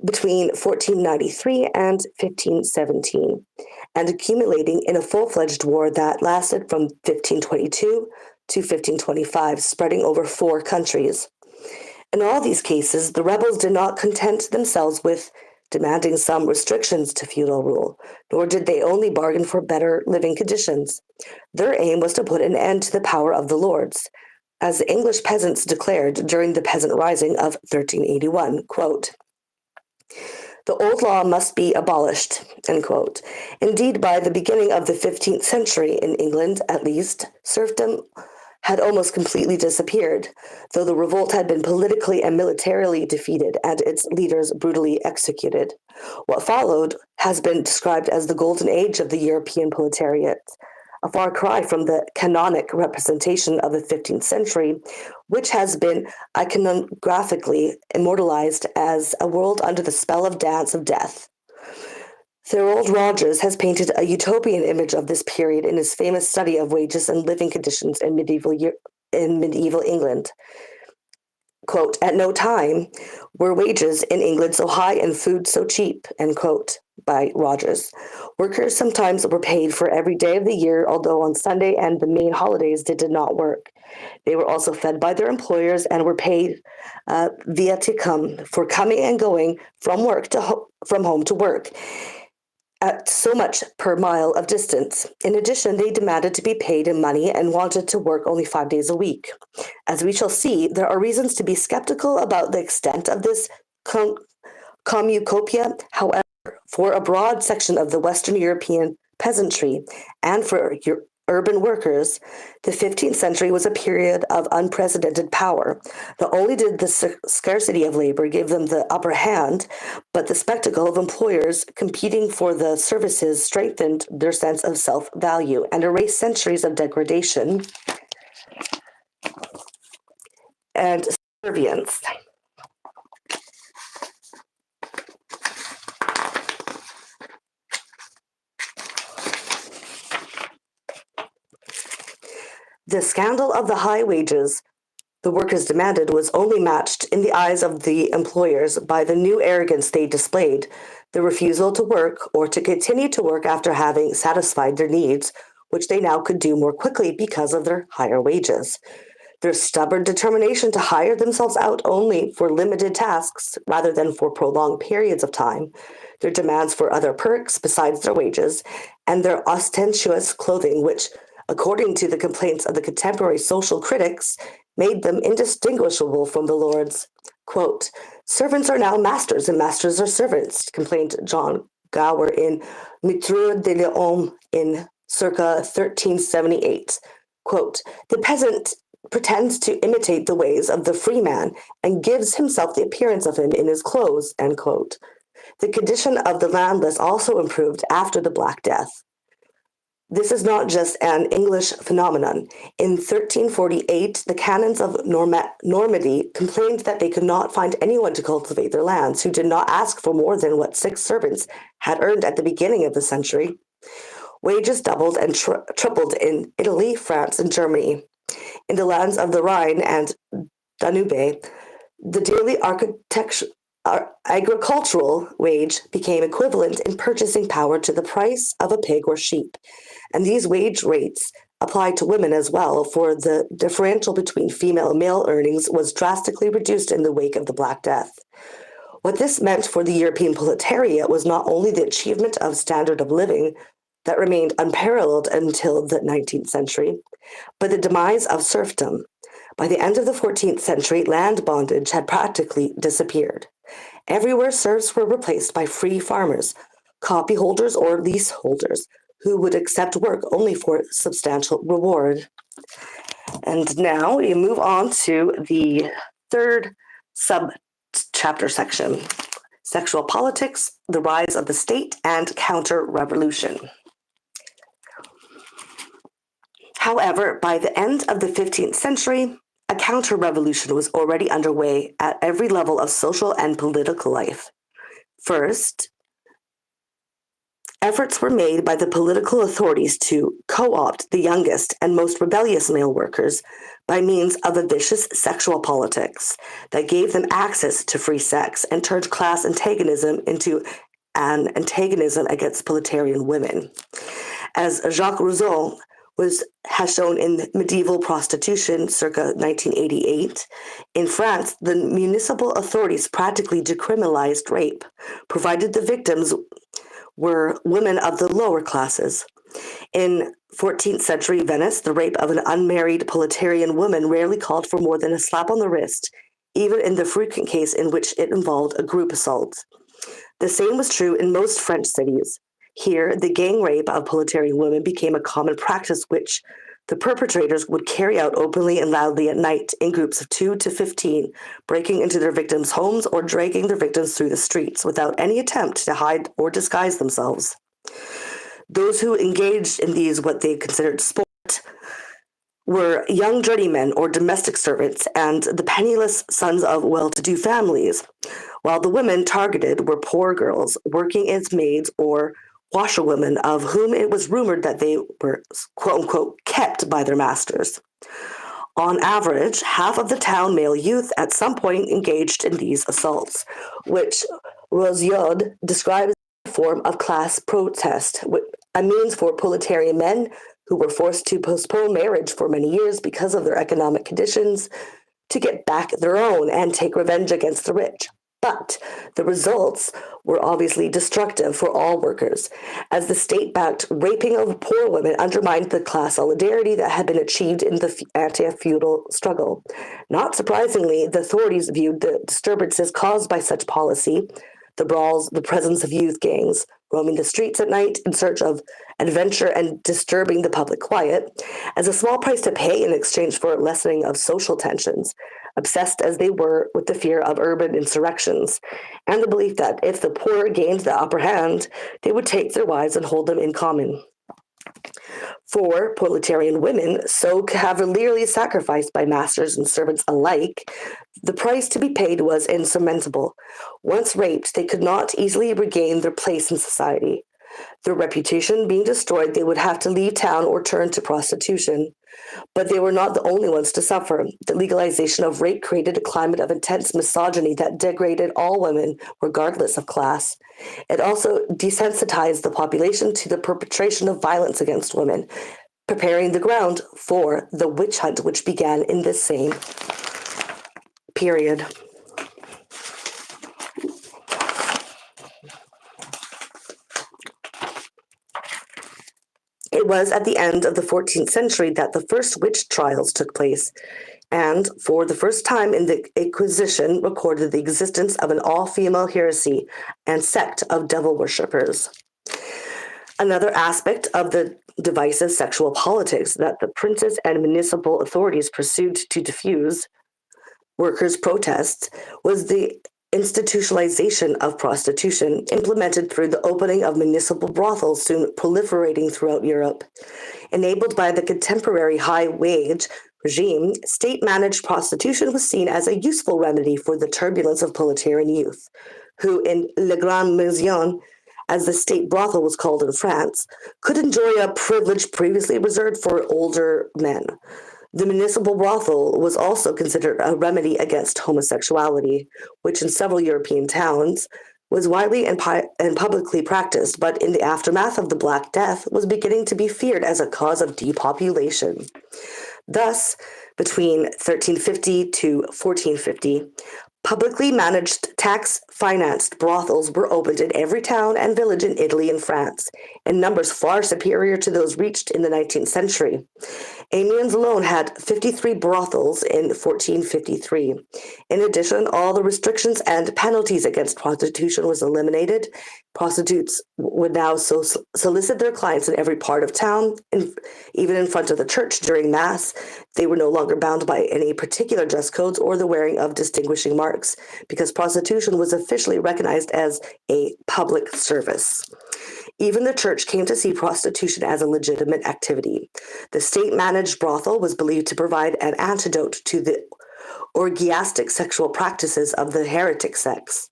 between 1493 and 1517, and accumulating in a full-fledged war that lasted from 1522 to 1525, spreading over 4 countries. In all these cases, the rebels did not content themselves with demanding some restrictions to feudal rule, nor did they only bargain for better living conditions. Their aim was to put an end to the power of the lords, as the English peasants declared during the Peasant Rising of 1381, quote, "The old law must be abolished," end quote. Indeed, by the beginning of the 15th century, in England at least, serfdom had almost completely disappeared, though the revolt had been politically and militarily defeated and its leaders brutally executed. What followed has been described as the golden age of the European proletariat, a far cry from the canonic representation of the 15th century, which has been iconographically immortalized as a world under the spell of dance of death. Thorold Rogers has painted a utopian image of this period in his famous study of wages and living conditions in medieval England. Quote, "At no time were wages in England so high and food so cheap," end quote, by Rogers. Workers sometimes were paid for every day of the year, although on Sunday and the main holidays they did not work. They were also fed by their employers and were paid viaticum for coming and going from home to work at so much per mile of distance. In addition, they demanded to be paid in money and wanted to work only 5 days a week. As we shall see, there are reasons to be skeptical about the extent of this commucopia. However, for a broad section of the Western European peasantry and for urban workers, the 15th century was a period of unprecedented power. Not only did the scarcity of labor give them the upper hand, but the spectacle of employers competing for the services strengthened their sense of self-value and erased centuries of degradation and subservience. The scandal of the high wages the workers demanded was only matched in the eyes of the employers by the new arrogance they displayed, the refusal to work or to continue to work after having satisfied their needs, which they now could do more quickly because of their higher wages. Their stubborn determination to hire themselves out only for limited tasks rather than for prolonged periods of time, their demands for other perks besides their wages, and their ostentatious clothing, which, according to the complaints of the contemporary social critics, made them indistinguishable from the lords. Quote, "Servants are now masters and masters are servants," complained John Gower in Mitre de l'Homme in circa 1378. Quote, "The peasant pretends to imitate the ways of the free man and gives himself the appearance of him in his clothes," end quote. The condition of the landless also improved after the Black Death. This is not just an English phenomenon. In 1348, the canons of Normandy complained that they could not find anyone to cultivate their lands who did not ask for more than what 6 servants had earned at the beginning of the century. Wages doubled and tripled in Italy, France, and Germany. In the lands of the Rhine and Danube, the daily agricultural wage became equivalent in purchasing power to the price of a pig or sheep, and these wage rates applied to women as well, for the differential between female and male earnings was drastically reduced in the wake of the Black Death. What this meant for the European proletariat was not only the achievement of standard of living that remained unparalleled until the 19th century, but the demise of serfdom. By the end of the 14th century, land bondage had practically disappeared. Everywhere serfs were replaced by free farmers, copyholders or leaseholders, who would accept work only for substantial reward. And now we move on to the third sub-chapter section, sexual politics, the rise of the state, and counter-revolution. However, by the end of the 15th century, a counter-revolution was already underway at every level of social and political life. First, efforts were made by the political authorities to co-opt the youngest and most rebellious male workers by means of a vicious sexual politics that gave them access to free sex and turned class antagonism into an antagonism against proletarian women. As Jacques Rousseau has shown in Medieval Prostitution, circa 1988, in France, the municipal authorities practically decriminalized rape, provided the victims were women of the lower classes. In 14th century Venice, the rape of an unmarried proletarian woman rarely called for more than a slap on the wrist, even in the frequent case in which it involved a group assault. The same was true in most French cities. Here, the gang rape of proletarian women became a common practice which The perpetrators would carry out openly and loudly at night in groups of 2 to 15, breaking into their victims' homes or dragging their victims through the streets without any attempt to hide or disguise themselves. Those who engaged in these, what they considered sport, were young journeymen or domestic servants and the penniless sons of well-to-do families, while the women targeted were poor girls working as maids or washerwomen of whom it was rumored that they were quote-unquote kept by their masters. On average, half of the town male youth at some point engaged in these assaults, which Rosiod describes as a form of class protest, a means for proletarian men who were forced to postpone marriage for many years because of their economic conditions to get back their own and take revenge against the rich. But the results were obviously destructive for all workers, as the state-backed raping of poor women undermined the class solidarity that had been achieved in the anti-feudal struggle. Not surprisingly, the authorities viewed the disturbances caused by such policy, the brawls, the presence of youth gangs roaming the streets at night in search of adventure and disturbing the public quiet, as a small price to pay in exchange for a lessening of social tensions, obsessed as they were with the fear of urban insurrections, and the belief that if the poor gained the upper hand, they would take their wives and hold them in common. For proletarian women, so cavalierly sacrificed by masters and servants alike, the price to be paid was insurmountable. Once raped, they could not easily regain their place in society. Their reputation being destroyed, they would have to leave town or turn to prostitution. But they were not the only ones to suffer. The legalization of rape created a climate of intense misogyny that degraded all women, regardless of class. It also desensitized the population to the perpetration of violence against women, preparing the ground for the witch hunt, which began in this same period. It was at the end of the 14th century that the first witch trials took place, and for the first time in the Inquisition recorded the existence of an all-female heresy and sect of devil worshippers. Another aspect of the divisive sexual politics that the princes and municipal authorities pursued to diffuse workers' protests was the institutionalization of prostitution, implemented through the opening of municipal brothels soon proliferating throughout Europe. Enabled by the contemporary high-wage regime, state-managed prostitution was seen as a useful remedy for the turbulence of proletarian youth, who in Le Grand Maison, as the state brothel was called in France, could enjoy a privilege previously reserved for older men. The municipal brothel was also considered a remedy against homosexuality, which in several European towns was widely and publicly practiced, but in the aftermath of the Black Death was beginning to be feared as a cause of depopulation. Thus, between 1350 to 1450, publicly managed, tax-financed brothels were opened in every town and village in Italy and France, in numbers far superior to those reached in the 19th century. Amiens alone had 53 brothels in 1453. In addition, all the restrictions and penalties against prostitution was eliminated. Prostitutes would now solicit their clients in every part of town, even in front of the church during Mass. They were no longer bound by any particular dress codes or the wearing of distinguishing marks, because prostitution was officially recognized as a public service. Even the church came to see prostitution as a legitimate activity. The state-managed brothel was believed to provide an antidote to the orgiastic sexual practices of the heretic sects,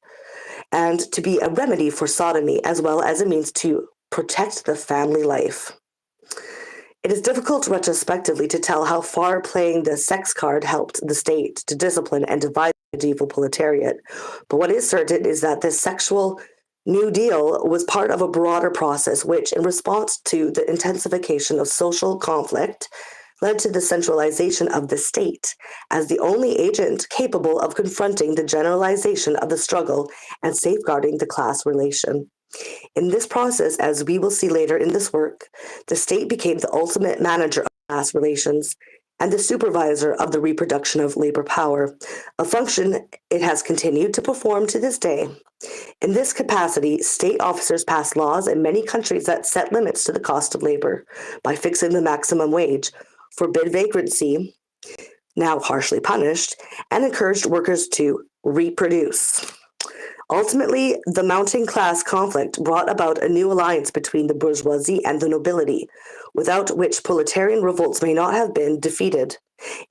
and to be a remedy for sodomy, as well as a means to protect the family life. It is difficult retrospectively to tell how far playing the sex card helped the state to discipline and divide the medieval proletariat, but what is certain is that this sexual New Deal was part of a broader process which, in response to the intensification of social conflict, led to the centralization of the state as the only agent capable of confronting the generalization of the struggle and safeguarding the class relation. In this process, as we will see later in this work, the state became the ultimate manager of class relations and the supervisor of the reproduction of labor power, a function it has continued to perform to this day. In this capacity, state officers passed laws in many countries that set limits to the cost of labor by fixing the maximum wage, forbid vagrancy, now harshly punished, and encouraged workers to reproduce. Ultimately, the mounting class conflict brought about a new alliance between the bourgeoisie and the nobility, without which proletarian revolts may not have been defeated.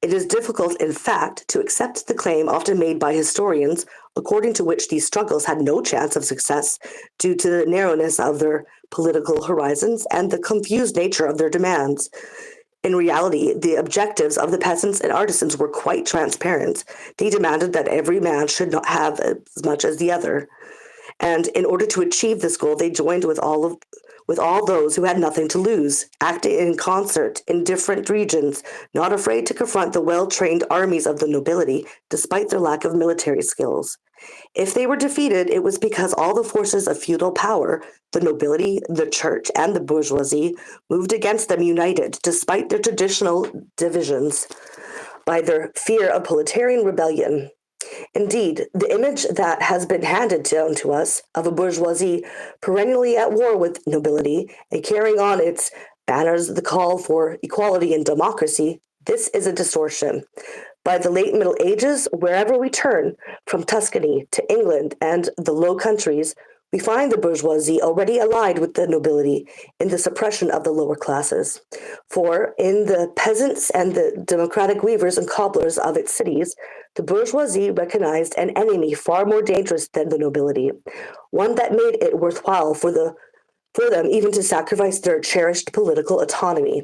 It is difficult, in fact, to accept the claim often made by historians, according to which these struggles had no chance of success due to the narrowness of their political horizons and the confused nature of their demands. In reality, the objectives of the peasants and artisans were quite transparent. They demanded that every man should not have as much as the other. And in order to achieve this goal, they joined with all those who had nothing to lose, acting in concert in different regions, not afraid to confront the well-trained armies of the nobility, despite their lack of military skills. If they were defeated, it was because all the forces of feudal power, the nobility, the church, and the bourgeoisie, moved against them united, despite their traditional divisions, by their fear of proletarian rebellion. Indeed, the image that has been handed down to us of a bourgeoisie perennially at war with nobility and carrying on its banners the call for equality and democracy, this is a distortion. By the late Middle Ages, wherever we turn, from Tuscany to England and the Low Countries, we find the bourgeoisie already allied with the nobility in the suppression of the lower classes. For in the peasants and the democratic weavers and cobblers of its cities, the bourgeoisie recognized an enemy far more dangerous than the nobility, one that made it worthwhile for them even to sacrifice their cherished political autonomy.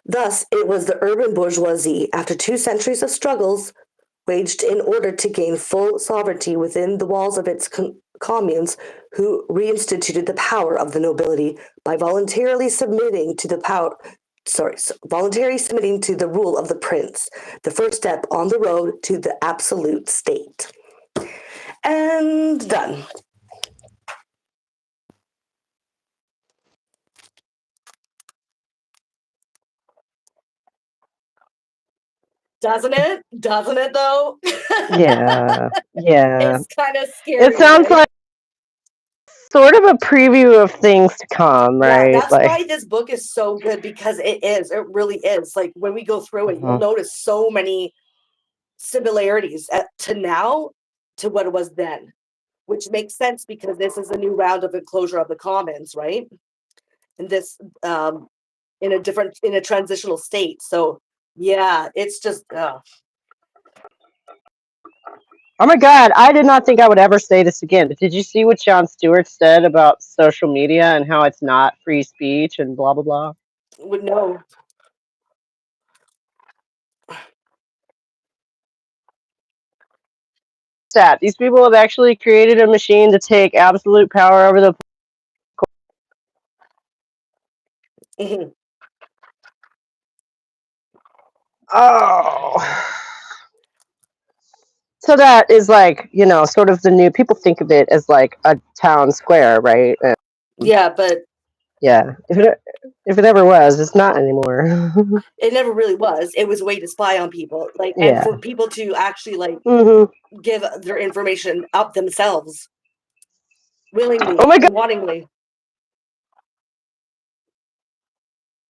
Thus, it was the urban bourgeoisie, after 2 centuries of struggles waged in order to gain full sovereignty within the walls of its communes, who reinstituted the power of the nobility by voluntarily submitting to the rule of the prince, the first step on the road to the absolute state. And done. Doesn't it? Doesn't it though? Yeah. Yeah. It's kind of scary. It sounds right? like sort of a preview of things to come, Yeah, right? that's Like, why this book is so good, because it is. It really is. Like when we go through it, you'll notice so many similarities to now to what it was then, which makes sense because this is a new round of enclosure of the commons, right? And this in a transitional state. So yeah, it's just oh my God, I did not think I would ever say this again. But did you see what Jon Stewart said about social media and how it's not free speech and blah blah blah? would know. That these people have actually created a machine to take absolute power over the. Mhm. Oh. So that is like, sort of the new, people think of it as like a town square, right? And Yeah, but yeah, if it ever was, it's not anymore. it never really was. It was a way to spy on people, like, and Yeah. for people to actually like hmm give their information up themselves willingly Oh my God, and wantingly.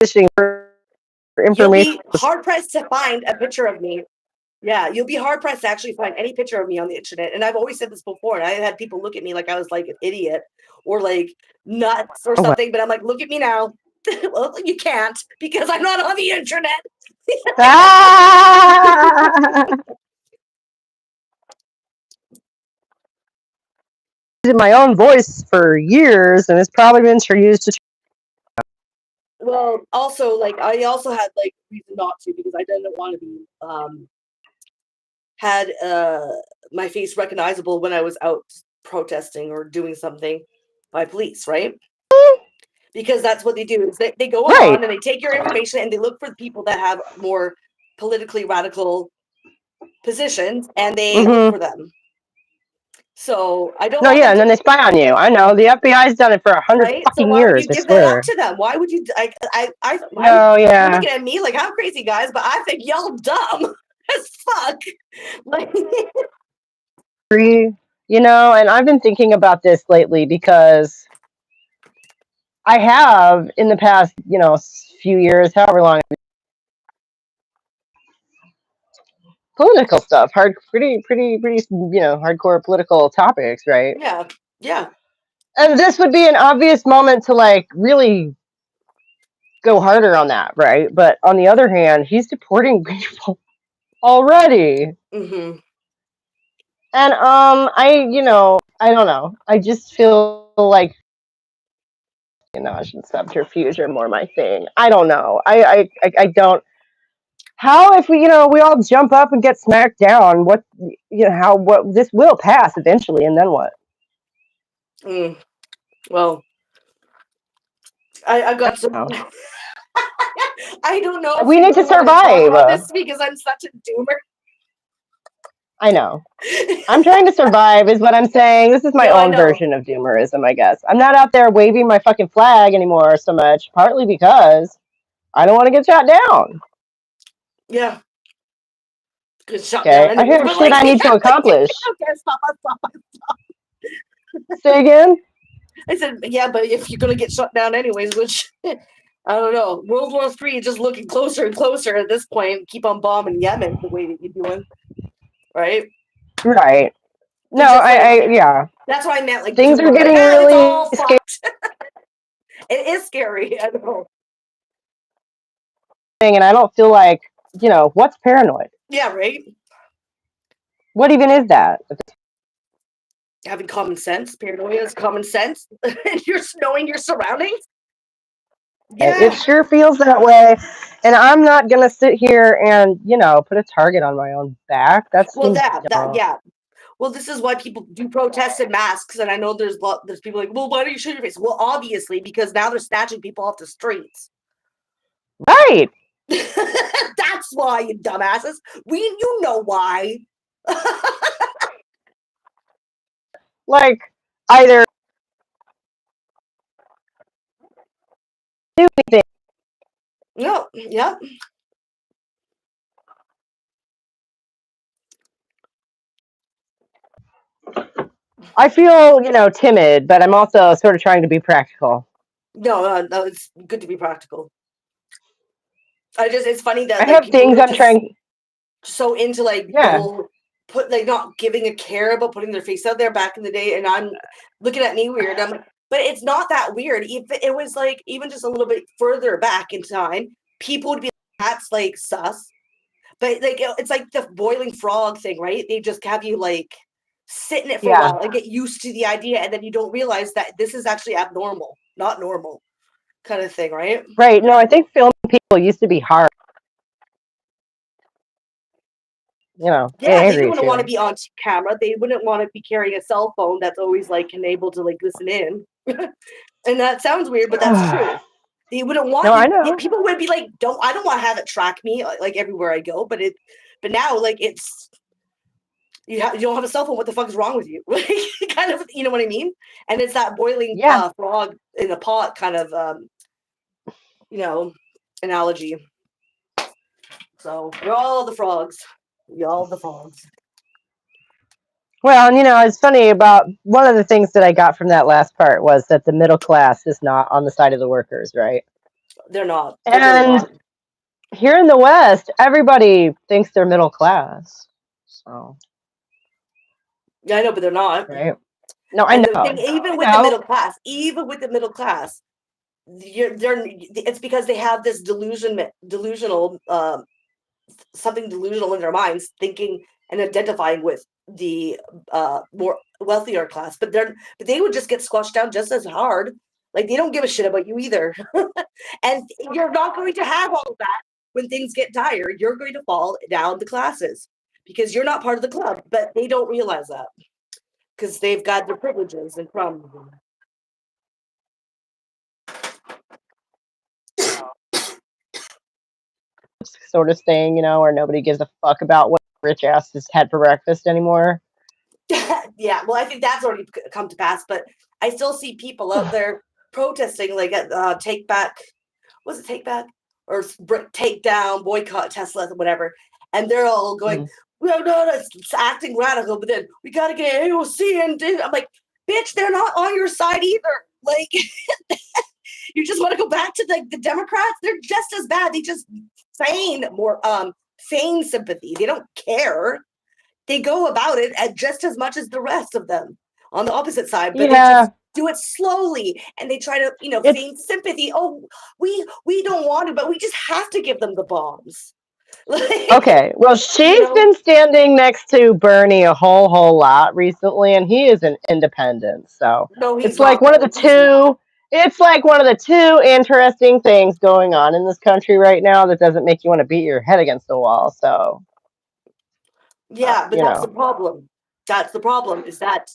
fishing for You'll information. be hard pressed to find a picture of me. Yeah, you'll be hard pressed to actually find any picture of me on the internet. And I've always said this before, and I had people look at me like I was like an idiot or like nuts or Oh, wow. something. But I'm like, look at me now. Well, you can't because I'm not on the internet. Ah! Using my own voice for years, and it's probably been used to. Well, also, like, I also had like reason not to because I didn't want to be had my face recognizable when I was out protesting or doing something by police, right? Because that's what they do is they go Right. on and they take your information and they look for people that have more politically radical positions and they look for them. So I don't No, want yeah, them and to, then they spy on you. I know the FBI's done it for 100 right? So fucking why would you years. I give that up swear. to them? Why would you? No, You're yeah. looking at me like I'm crazy, guys, but I think y'all dumb as fuck. Like, And I've been thinking about this lately because I have in the past, few years, however long, political stuff, pretty, hardcore political topics, right? Yeah. Yeah. And this would be an obvious moment to like really go harder on that, right? But on the other hand, he's deporting people already. Mm-hmm. And I don't know. I just feel like I should subterfuge are more my thing. I don't know. I don't. How if we all jump up and get smacked down? What how what this will pass eventually, and then what? Mm. Well, I got some. Oh. I don't know if We you need to really want to talk about survive. this because I'm such a doomer. I know. I'm trying to survive, is what I'm saying. This is my No, I own know. version of doomerism, I guess. I'm not out there waving my fucking flag anymore so much, partly because I don't want to get shot down. Yeah. Get shot down Okay, I anyways, have but shit like, I yeah, need to like, accomplish. okay, stop. Say again? I said, yeah, but if you're gonna get shut down anyways, which I don't know, World War III just looking closer and closer at this point. Keep on bombing Yemen the way that you're doing, right? Right. No, It's just like yeah. that's what I meant, like Things are doomer. Like getting it's really all scary, fucked. It is scary. I know. and I don't feel like, what's paranoid? Yeah, right. What even is that? Having common sense. Paranoia is common sense. And you're knowing your surroundings. It Yeah. sure feels that way. And I'm not going to sit here and, put a target on my own back. That Well, seems that dumb. yeah. Well, this is why people do protests in masks, and I know there's people like, well, why don't you show your face? Well, obviously, because now they're snatching people off the streets. Right. That's why, you dumbasses. You know why. Like, either do anything. No, yeah. I feel, timid, but I'm also sort of trying to be practical. No, it's good to be practical. It's funny I that like have people things are I'm just trying. so into like the Yeah. whole not giving a care about putting their face out there back in the day, and I'm looking at me weird. I'm like, but it's not that weird. If it was like even just a little bit further back in time, people would be like, that's like sus. But like it's like the boiling frog thing, right? They just have you like sit in it for a Yeah. while and get used to the idea, and then you don't realize that this is actually abnormal, not normal, kind of thing, right? Right. No, I think filming people used to be hard. I Yeah, they agree wouldn't want to too. be on camera. They wouldn't want to be carrying a cell phone that's always like able to like listen in. And that sounds weird, but that's true. They wouldn't No, want I you. know. People would be like, I don't want to have it track me like everywhere I go. But now like it's you don't have a cell phone. What the fuck is wrong with you? Like kind of, you know what I mean? And it's that boiling Yeah. frog in a pot kind of analogy. So you're all the frogs. You're all the frogs. Well, and it's funny about one of the things that I got from that last part was that the middle class is not on the side of the workers, right? They're not. They're really And not. here in the West, everybody thinks they're middle class. So, Yeah, I know, but they're not. right? No, I And the thing, know. even I with the know. middle class, it's because they have this delusional something delusional in their minds, thinking and identifying with the more wealthier class, but they would just get squashed down just as hard. Like they don't give a shit about you either. And you're not going to have all of that when things get dire. You're going to fall down the classes because you're not part of the club, but they don't realize that because they've got their privileges and crumbs. Sort of thing, where nobody gives a fuck about what rich ass has had for breakfast anymore. Yeah, well, I think that's already come to pass, but I still see people out there protesting, like at Take Back, was it Take Back or Take Down, boycott Tesla, whatever, and they're all going, Mm. "Well, no, it's acting radical," but then we got to get AOC, and I'm like, "Bitch, they're not on your side either." Like, you just want to go back to the Democrats? They're just as bad. They just feign more feign sympathy. They don't care. They go about it at just as much as the rest of them on the opposite side, but they just do it slowly, and they try to, feign sympathy. Oh, we don't want to, but we just have to give them the bombs. Okay, well, she's been standing next to Bernie a whole lot recently, and he is an independent. So no, it's like one of the two. It's like one of the two interesting things going on in this country right now that doesn't make you want to beat your head against the wall. So yeah, but that's the problem. That's the problem, is that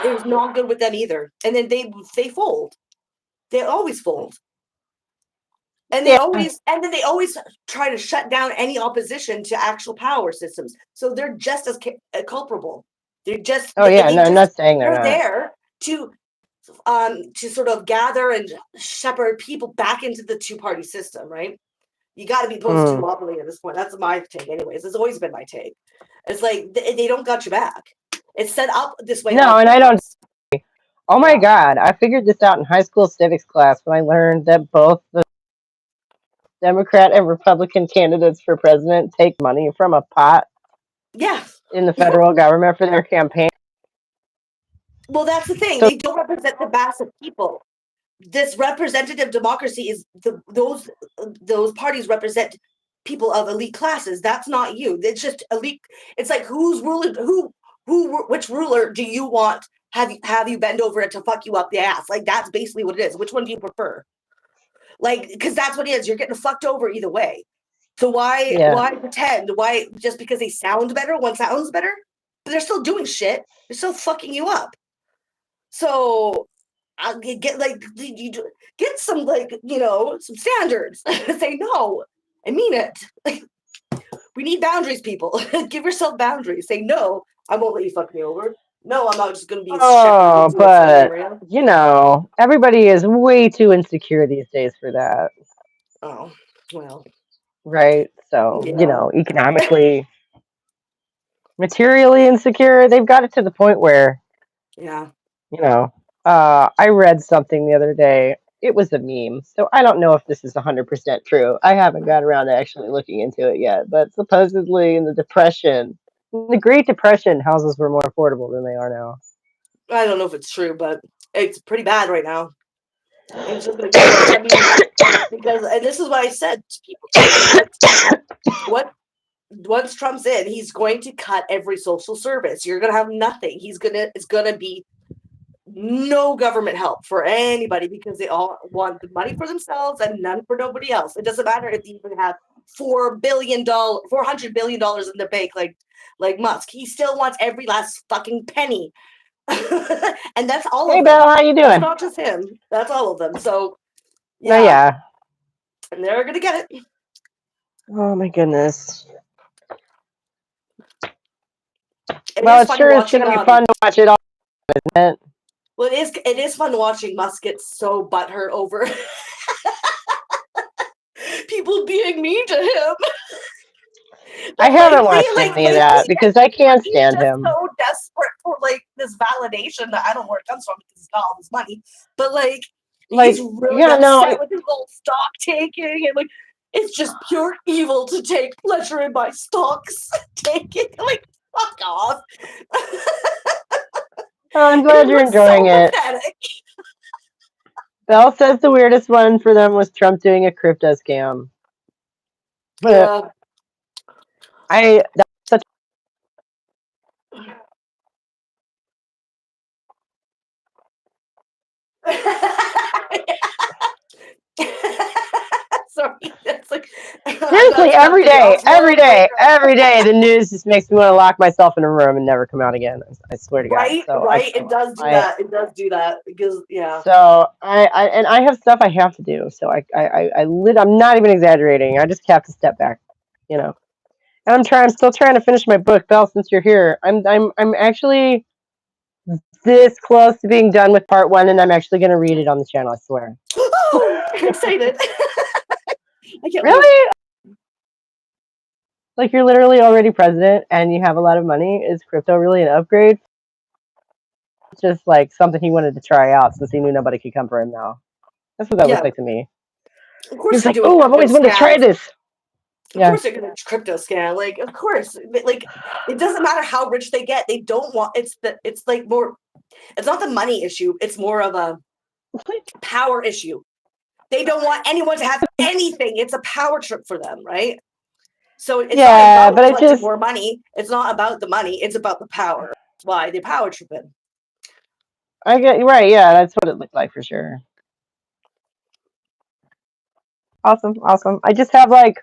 it was not good with them either, and then they fold. They always fold. And they always try to shut down any opposition to actual power systems. So they're just as culpable. They're just I'm not saying they're there to sort of gather and shepherd people back into the two-party system, right? You got to be post-duopoly at this point. That's my take, anyways. It's always been my take. It's like they don't got your back. It's set up this way. No, and I don't. Oh my God! I figured this out in high school civics class when I learned that both the Democrat and Republican candidates for president take money from a pot in the federal government for their campaign. Well, that's the thing. They don't represent the mass of people. This representative democracy is those parties represent people of elite classes. That's not you. It's just elite. It's like who's ruling which ruler do you want have you bend over it to fuck you up the ass? Like that's basically what it is. Which one do you prefer? Like, because that's what it is. You're getting fucked over either way. So why pretend? Why just because they sound better, one sounds better, but they're still doing shit. They're still fucking you up. So I'll get some some standards. Say no. I mean it. We need boundaries, people. Give yourself boundaries. Say no. I won't let you fuck me over. No, I'm not just going to be. Oh, but everybody is way too insecure these days for that. Oh, well. Right. So economically, materially insecure. They've got it to the point where. Yeah. I read something the other day. It was a meme, so I don't know if this is 100% true. I haven't got around to actually looking into it yet, but supposedly in the Great Depression, houses were more affordable than they are now. I don't know if it's true, but it's pretty bad right now. It's just going to get worse. I mean, because, and this is what I said to people. Once Trump's in, he's going to cut every social service. You're going to have nothing. It's going to be no government help for anybody because they all want the money for themselves and none for nobody else. It doesn't matter if they even have $400 billion in the bank, like Musk. He still wants every last fucking penny. And that's all of them. Hey, Bill, how you doing? That's not just him. That's all of them. So, yeah. And they're going to get it. Oh, my goodness. Well, it sure is going to be fun to watch it all, isn't it? Well, it is fun watching Musk get so butthurt over people being mean to him. I haven't watched any of that because I can't stand him. He's so desperate for this validation that I don't know where it comes from because he's got all this money. But he's really upset with his whole stock taking and it's just pure evil to take pleasure in my stocks taking. Fuck off. Oh, I'm glad you're enjoying it. Belle says the weirdest one for them was Trump doing a crypto scam. Yeah. That's such. Sorry, that's seriously every day the news just makes me want to lock myself in a room and never come out again. I swear to God. Right. It does do that. It does do that because So I have stuff I have to do. So I'm not even exaggerating. I just have to step back, And I'm still trying to finish my book, Belle. Since you're here, I'm actually this close to being done with part 1, and I'm actually going to read it on the channel. I swear. Oh, I'm excited. I can't really? Like you're literally already president and you have a lot of money. Is crypto really an upgrade? It's just like something he wanted to try out since he knew nobody could come for him now. That's what that looks like to me. Of course he's like, oh, I've always wanted to try this. Of course they're gonna crypto scan. Like, of course. Like, it doesn't matter how rich they get. They don't want it's like more it's not the money issue, it's more of a power issue. They don't want anyone to have anything. It's a power trip for them, right? So it's not about but it collecting just more money. It's not about the money. It's about the power. That's why they power tripping. I get right. Yeah, that's what it looked like for sure. Awesome, awesome. I just have like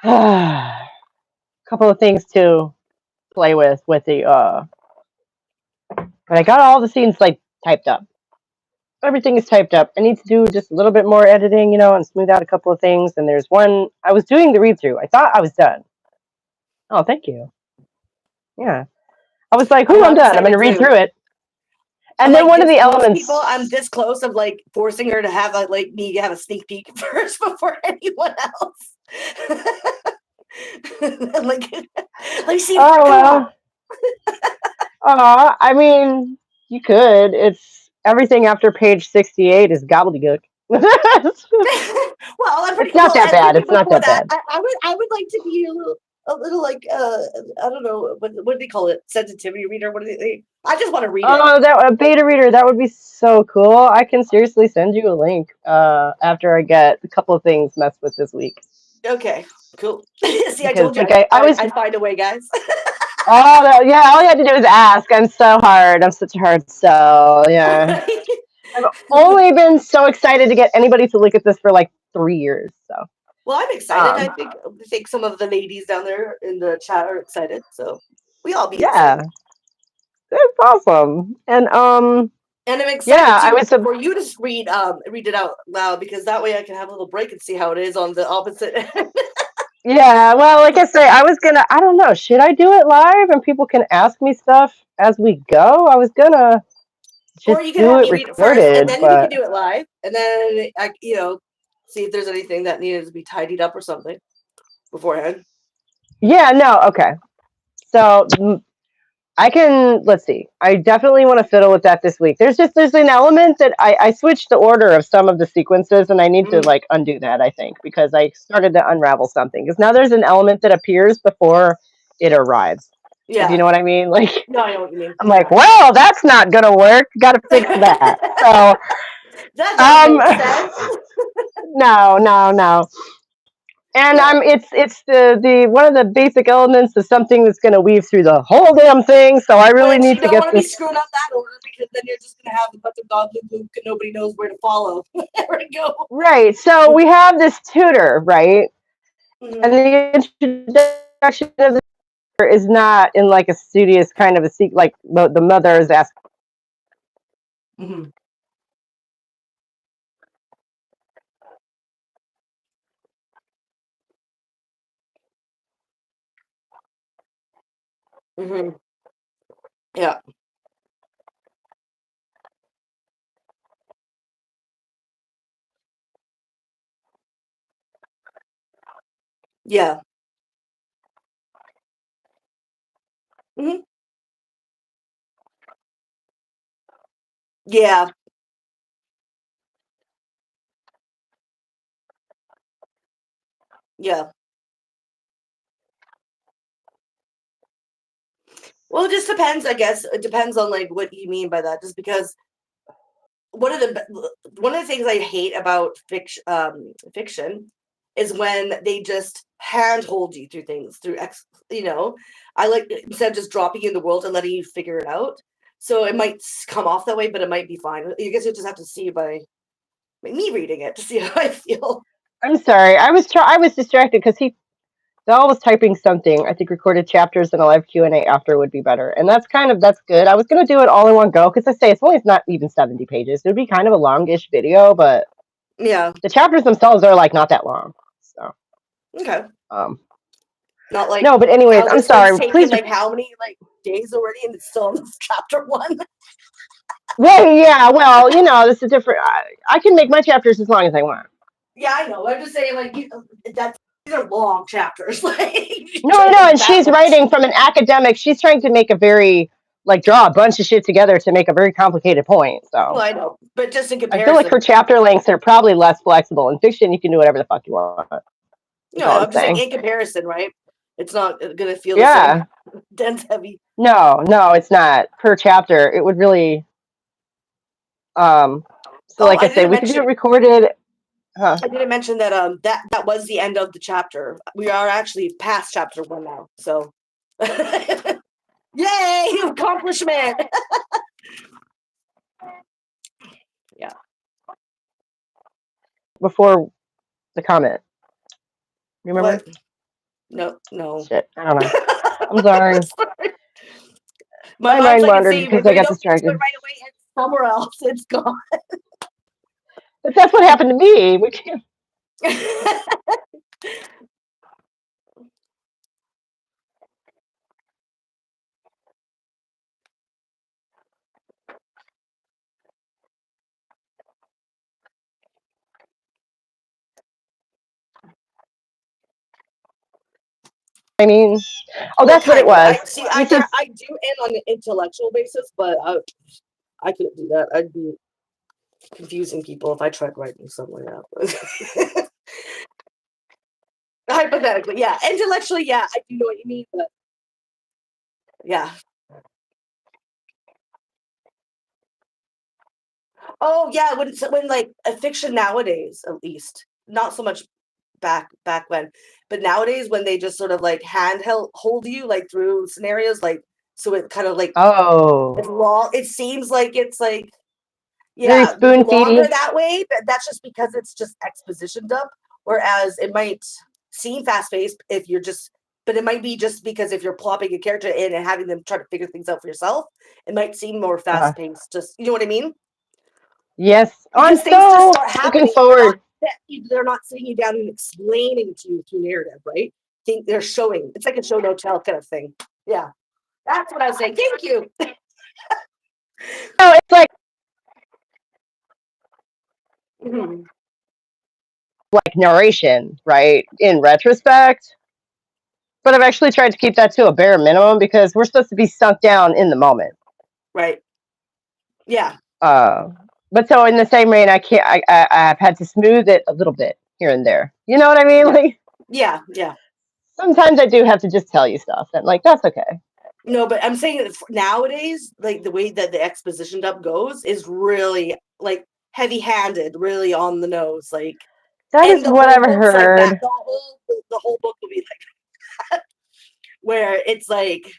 a couple of things to play with the but I got all the scenes like typed up. Everything is typed up. I need to do just a little bit more editing, and smooth out a couple of things. And there's one I was doing the read through. I thought I was done. Oh, thank you. Yeah. I was like, "Ooh, I'm done. I'm going to read through it." And I'm then like one of the close, elements. people. I'm this close of like forcing her to have me have a sneak peek first before anyone else. Like, let me see. Oh well. I mean, you could. It's everything after page 68 is gobbledygook. Well, I'm pretty It's not well. that And bad. even It's not before that that, bad. I would like to be a little like I don't know what do they call it, sensitivity reader? What do they? I just want to read it. Oh, that a beta reader, that would be so cool. I can seriously send you a link after I get a couple of things messed with this week. Okay, cool. See, I Because told you I was I'd find a way, guys. yeah, all you had to do is ask. I'm so hard. I'm such a hard sell. Yeah. I've only been so excited to get anybody to look at this for like 3 years. So Well, I'm excited. I think some of the ladies down there in the chat are excited. So we all be excited. yeah, it's awesome. And And I'm excited yeah, I too was for you to read it out loud, because that way I can have a little break and see how it is on the opposite end. yeah, well, like I say, I don't know, should I do it live and people can ask me stuff as we go? I was gonna Or just you can do have it me read it first, and recorded, then we can but do it live, and then see if there's anything that needed to be tidied up or something beforehand. yeah, no, okay. So I can, let's see. I definitely want to fiddle with that this week. There's an element that I switched the order of some of the sequences, and I need to like undo that, I think, because I started to unravel something. Because now there's an element that appears before it arrives. Yeah. If you know what I mean? Like, no, I know what you mean. I'm like, well, that's not gonna work. Got to fix that. So, that doesn't make sense. no. And it's the one of the basic elements of something that's going to weave through the whole damn thing. So I really need you to don't get want to be this. screwing up that order, because then you're just going to have a bunch of gobbledygook and nobody knows where to follow. Where to go. Right. So we have this tutor, right? Mm-hmm. And the introduction of the tutor is not in like a studious kind of a seat, like the mother is asking. Mm-hmm. Mm-hmm. Yeah. Yeah. Mm-hmm. Yeah. Yeah. Well, it just depends, I guess. It depends on like what you mean by that. Just because one of the things I hate about fiction is when they just handhold you through things I like, instead of just dropping you in the world and letting you figure it out. So it might come off that way, but it might be fine. I guess you'll just have to see by me reading it to see how I feel. I'm sorry. I was distracted because Dal was typing something. I think recorded chapters and a live Q&A after would be better. And that's good. I was going to do it all in one go because I say it's not even 70 pages. It would be kind of a longish video, but yeah, the chapters themselves are like not that long. So, okay. Not like no, but anyways, how I'm this one's sorry. taken Please. like how many like days already, and it's still in chapter 1. Well, yeah, well, this is different. I can make my chapters as long as I want. Yeah, I know. I'm just saying, like, these are long chapters. Like, No, I know, and she's writing from an academic. She's trying to make draw a bunch of shit together to make a very complicated point. So, well, I know, but just in I feel like comparison, her chapter lengths are probably less flexible. In fiction, you can do whatever the fuck you want. That's No, all I'm I'm just saying saying. in comparison, right? It's not gonna feel the same Yeah. dense heavy. No, it's not per chapter. It would really. So, Oh, like I I say, didn't we could do mention. it recorded. Huh? I didn't mention that that was the end of the chapter. We are actually past chapter 1 now. So, yay, accomplishment! Yeah. Before the comment. You remember? What? No. Shit. I don't know. I'm sorry. Sorry. My My mind's mind like it's wandered saying we're because I going got to it distracted. right away and somewhere else. It's gone. But that's what happened to me. We can't. I mean, oh, Well, that's what it kind of. was. I see. You see, I do end on an intellectual basis, but I couldn't do that. I'd be confusing people if I tried writing something like that. Hypothetically, yeah. Intellectually, yeah, I do know what you mean, but yeah. Oh yeah, when like a fiction nowadays, at least, not so much back when, but nowadays when they just sort of like handheld hold you like through scenarios, like so it kind of like it's oh, long. It seems like it's like very yeah, spoon longer feedy. that way, but that's just because it's just exposition dump. Whereas it might seem fast paced if you're just, but it might be just because if you're plopping a character in and having them try to figure things out for yourself, it might seem more fast paced. Just you know what I mean? Yes. Oh, I'm Because things just so start looking happening. forward. They're not sitting you down and explaining to you through narrative, right? They're showing. It's like a show no tell kind of thing. Yeah, that's what I was saying. Thank you. No, it's Mhm. like narration, right? In retrospect, but I've actually tried to keep that to a bare minimum because we're supposed to be sunk down in the moment. Right. Yeah. Uh, but so in the same vein, I can't. I've had to smooth it a little bit here and there. You know what I mean? Yeah. Like Yeah. sometimes I do have to just tell you stuff, and like that's okay. No, but I'm saying that nowadays, like the way that the exposition dump goes is really like heavy-handed, really on the nose, like, That and is the what whole I've book's like that. heard. The whole book will be like where it's like,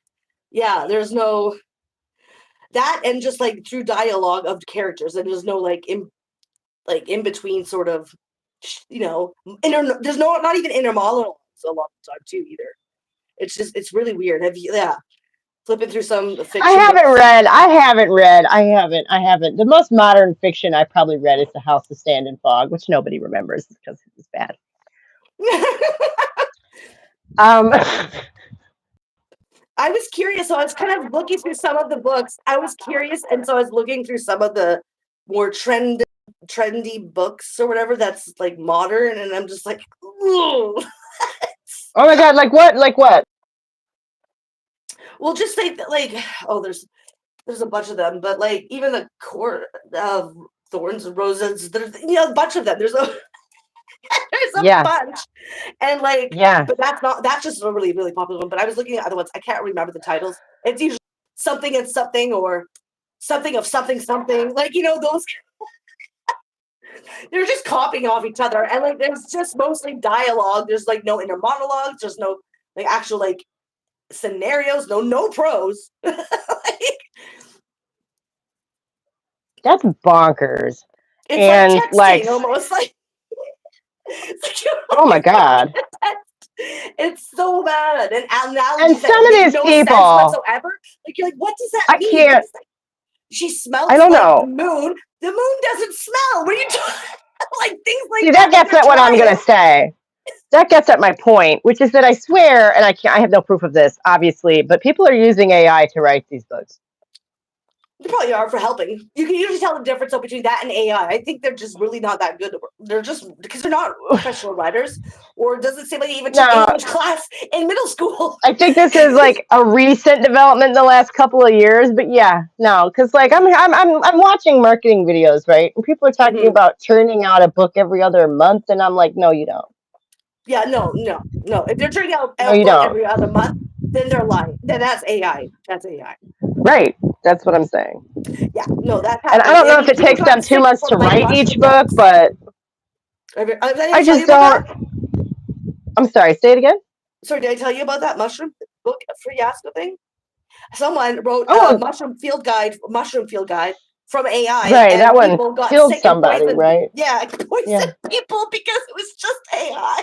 yeah, there's no that, and just like through dialogue of characters, and there's no in between sort of, there's not even inner monologues a lot of the time too either. It's just it's really weird. Have you flipping through some I fiction haven't books? read. I haven't read. I haven't. The most modern fiction I probably read is The House of Sand and Fog, which nobody remembers because it was bad. Um, I was curious, so I was kind of looking through some of the books. I was curious, and so I was looking through some of the more trendy books or whatever that's like modern, and I'm just like, ooh. oh my god! Like what? Like what? Well, just like oh, there's a bunch of them, but like even the court of thorns and roses, there's a bunch of them. There's a there's a Yeah, bunch, and like, yeah. but that's just a really really popular one. But I was looking at other ones. I can't remember the titles. It's usually something and something or something of something something. Like those they're just copying off each other, and like there's just mostly dialogue. There's like no inner monologues. There's no like actual like scenarios. No prose. Like, That's bonkers. it's like And like, texting almost like. oh my god. It's so bad. And And analogies that some of make these no sense people, whatsoever. Like you're like, what does that I mean? What can't. does that? She I smells don't like the know. moon. The moon doesn't smell. What are you talking? Like things like See, that. that Like gets they're at what I'm trying. gonna say. That gets at my point, which is that I swear, and I can't. I have no proof of this, obviously, but people are using AI to write these books. They probably are for helping. You can usually tell the difference between that and AI. I think they're just really not that good. They're just because they're not professional writers, or it doesn't seem like they even took No, English class in middle school. I think this is like a recent development in the last couple of years, but yeah, no, because like I'm watching marketing videos, right? And people are talking Mhm. about churning out a book every other month, and I'm like, no, you don't. Yeah, no. If they're turning out No, a you book don't. every other month, then they're lying. Then that's AI. That's AI. Right. That's what I'm saying. Yeah, no, that's And I happening. don't I know if mean, it people takes got them 2 sick months from to like write each mushroom book, books. but Did I I tell just you about that? don't. I'm sorry. Say it again. Sorry, did I tell you about that mushroom book for Yasko thing? Someone wrote a Oh, mushroom field guide from AI, right. That and one people got killed sick and somebody, poisoned. right? Yeah, Yeah. poisoned people because it was just AI.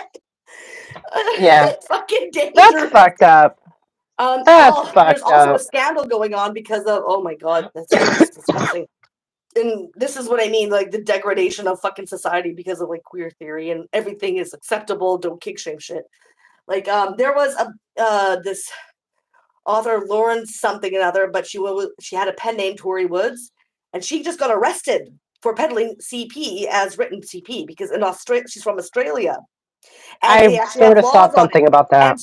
Yeah. It's fucking That's dangerous. fucked up. That's There's fucked also a up. scandal going on because of, oh my god, that's just disgusting. And this is what I mean, like the degradation of fucking society because of like queer theory and everything is acceptable. Don't kink shame shit. Like there was a this author Lauren something another, but she had a pen name Tori Woods, and she just got arrested for peddling CP as written CP because in Australia she's from Australia, and they I actually have sort of saw laws on it. something about that. And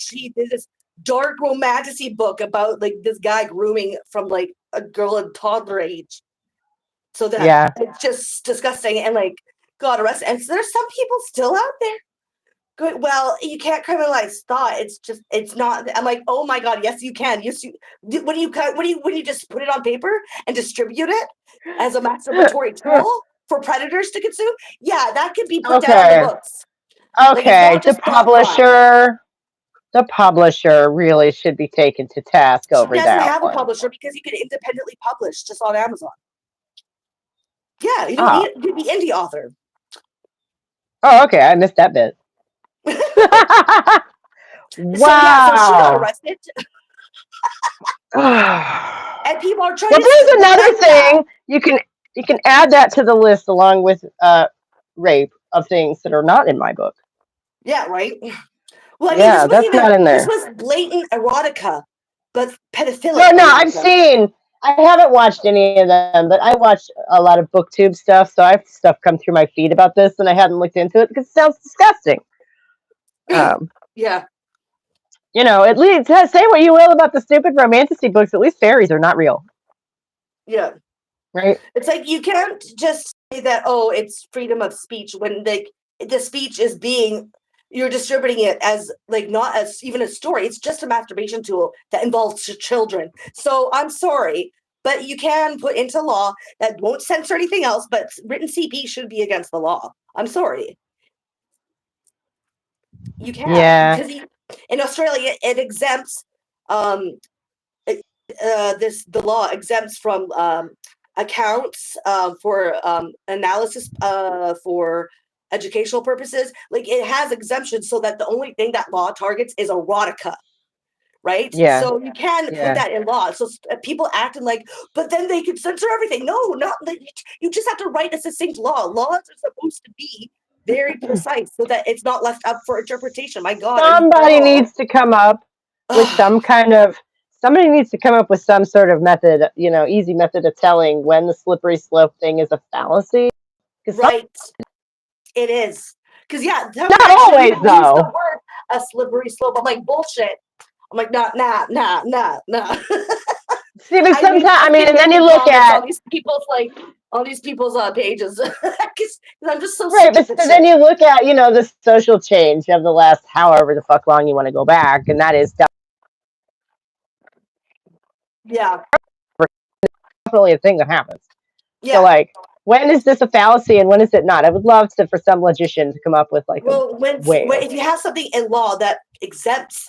she did this dark romantasy book about like this guy grooming from like a girl in toddler age. So that Yeah. it's just disgusting and like got arrested. And so there's some people still out there. Good. Well, you can't criminalize thought. It's not. I'm like, oh my god, yes, you can. Yes, you. When you just put it on paper and distribute it as a masturbatory tool for predators to consume, yeah, that could be put down on the Okay. books. Like it's Okay. not just thought crime. The publisher really should be taken to task She over doesn't that have a one. publisher because you could independently publish just on Amazon. Yeah, you don't Oh. need it. You could be indie author. Oh, okay. I missed that bit. So yeah, so she got Wow. arrested, Well, and people are trying to there's another defend that. thing you can add that to the list along with rape of things that are not in my book. Yeah, right. Well, I mean, Yeah, that's not in this there. was blatant erotica, but pedophilic No, no, erotica. I haven't watched any of them, but I watch a lot of booktube stuff, so I have stuff come through my feed about this, and I hadn't looked into it because it sounds disgusting. Um, Yeah, at least say what you will about the stupid romantasy books. At least fairies are not real, yeah. right? It's like you can't just say that, oh, it's freedom of speech when the speech is being you're distributing it as like not as even a story. It's just a masturbation tool that involves children. So I'm sorry, but you can put into law that won't censor anything else, but written CP should be against the law. I'm sorry. You can Yeah, because in Australia it exempts um, the law exempts from accounts for analysis for educational purposes. Like it has exemptions so that the only thing that law targets is erotica. Right, yeah, so you can put yeah. that in law. So people acting like, but then they could censor everything. No, not like you just have to write a succinct law. Laws are supposed to be very precise so that it's not left up for interpretation. My God, are you Somebody all? needs to come up with somebody needs to come up with some sort of method, easy method of telling when the slippery slope thing is a fallacy. Because Right. It is. Because, yeah, not sometimes she'll always even use the though. word a slippery slope. I'm like, bullshit. I'm like, nah. See, but sometimes I I've mean, been and then you making look comments at on these people's pages because I'm just so right, sick but of this so then shit. you look at the social change of the last however the fuck long you want to go back, and that is Yeah, definitely a thing that happens. So yeah. like, when is this a fallacy and when is it not? I would love for some logician to come up with like a Well, way of. if you have something in law that exempts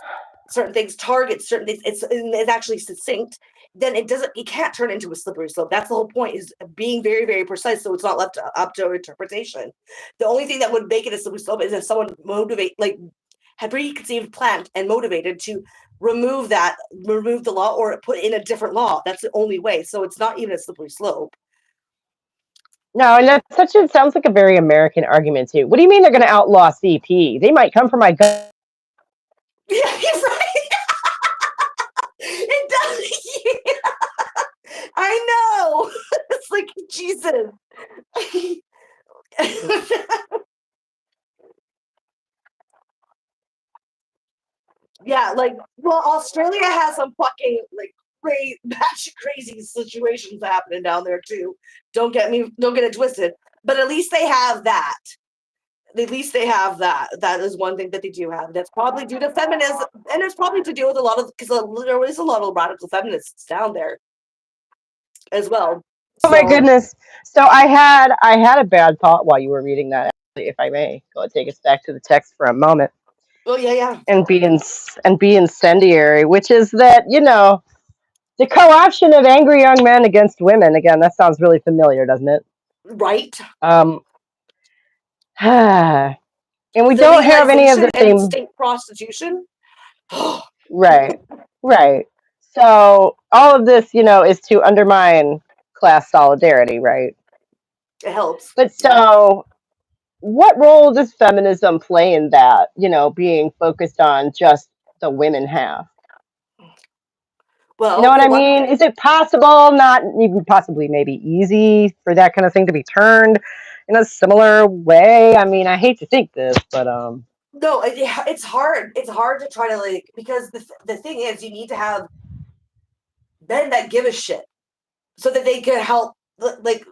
certain things, targets certain things, it's actually succinct. Then it can't turn into a slippery slope. That's the whole point, is being very, very precise, so it's not left up to interpretation. The only thing that would make it a slippery slope is if someone had preconceived plan and motivated to remove the law or put in a different law. That's the only way. So it's not even a slippery slope. No, and sounds like a very American argument too. What do you mean they're going to outlaw CP? They might come for my gun. Yeah, right. It does. I know. It's like Jesus. Yeah, like, well, Australia has some fucking like batshit crazy situations happening down there too. Don't get it twisted. But at least they have that. at least they have that. That is one thing that they do have. That's probably due to feminism, and it's probably to do with a lot of because there is a lot of radical feminists down there as well. Oh my So, goodness. So I had a bad thought while you were reading that. Actually, if I may, go take us back to the text for a moment oh yeah, yeah, and be incendiary, which is that the co-option of angry young men against women. Again, that sounds really familiar, doesn't it? right. Um, and we The don't have any of legalization the and same. state prostitution. It Right, right. So all of this, is to undermine class solidarity, right? helps. But Yeah. so what role does feminism play in that, being focused on just the women half? You know Well, what for I one mean? thing, Is it possible, not even possibly maybe easy for that kind of thing to be turned in a similar way? I mean, I hate to think this, but no, it's hard. It's hard to try to because the thing is, you need to have men that give a shit so that they can help like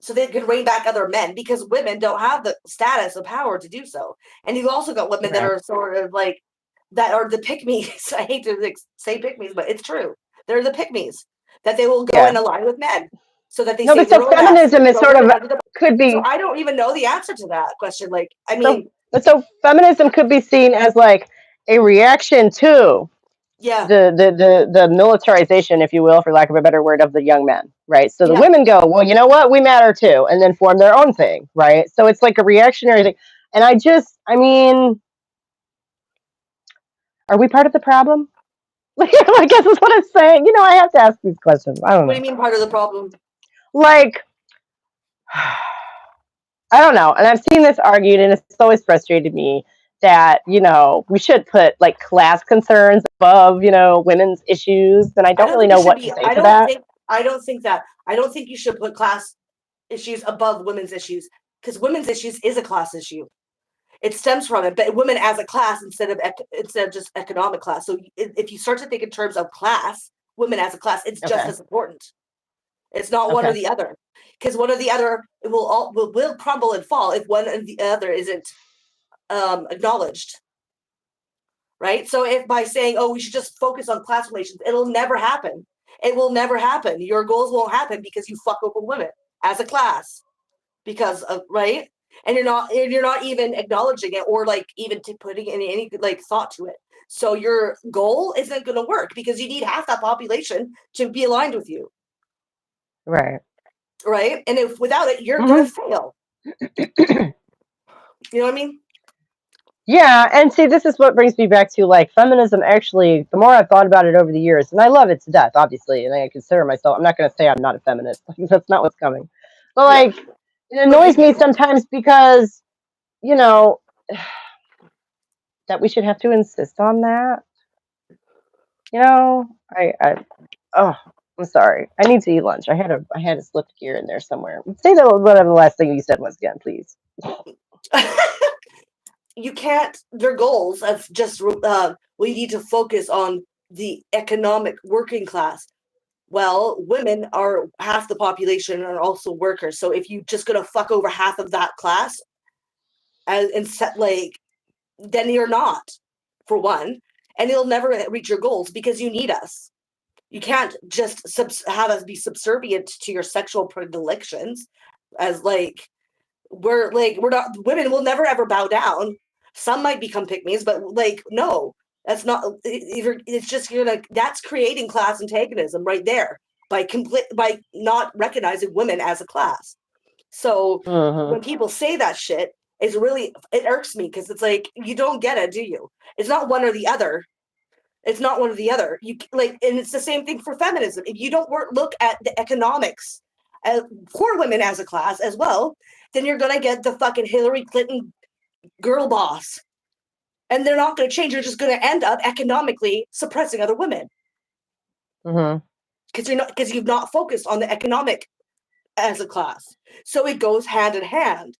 so they can rein back other men because women don't have the status of power to do so. And you've also got women that right. are sort of like that are the pick me's. I hate to say pick me's, but it's true. They're the pick me's that they will go Yeah. and align with men so that they No, save but their so own ass feminism and is throw sort women of under the bus. could So be I don't even know the answer to that question. Like, I so mean, but so feminism could be seen as like a reaction to yeah, the militarization, if you will, for lack of a better word, of the young men, right? So the yeah. women go, well, you know what, we matter too, and then form their own thing, right? So it's like a reactionary thing, and I mean, are we part of the problem? I guess is what I'm saying. I have to ask these questions. I don't What do you know, mean part of the problem? like. I don't know. And I've seen this argued, and it's always frustrated me that, we should put like class concerns above, women's issues. And I I don't don't really think you know should what to be. say to that. I don't think that. I don't think you should put class issues above women's issues because women's issues is a class issue. It stems from it, but women as a class instead of just economic class. So if you start to think in terms of class, women as a class, it's just Okay. as important. It's not one or Okay. the other because one or the other will crumble and fall if one and the other isn't acknowledged. Right. So if by saying, oh, we should just focus on class relations, it'll never happen. It will never happen. Your goals won't happen because you fuck over women as a class because of right. And you're not even acknowledging it or like even putting any like thought to it. So your goal isn't going to work because you need half that population to be aligned with you. Right. Right. And if without it, you're going to Hmm. fail. You know what I mean? Yeah. And see, this is what brings me back to like feminism. Actually, the more I've thought about it over the years, and I love it to death, obviously, and I consider myself, I'm not going to say I'm not a feminist. Like, that's not what's coming. But Yeah. like, it But annoys me you, sometimes because, you know, that we should have to insist on that. Oh, I'm sorry. I need to eat lunch. I had a slipped gear in there somewhere. Say that whatever the last thing you said was again, please. you can't. Their goals of just we need to focus on the economic working class. Well, women are half the population and are also workers. So if you just gonna fuck over half of that class and set like, then you're not, for one, and you'll never reach your goals because you need us. You can't just have us be subservient to your sexual predilections, as we're not women will never ever bow down. Some might become pygmies, but like no, that's not. It's just that's creating class antagonism right there by not recognizing women as a class. So Hmm. when people say that shit, it irks me because it's like you don't get it, do you? It's not one or the other. It's not one or the other. You like, and it's the same thing for feminism. If you don't look at the economics for women as a class as well, then you're gonna get the fucking Hillary Clinton girl boss, and they're not gonna change. You're just gonna end up economically suppressing other women Hmm. because you've not focused on the economic as a class. So it goes hand in hand.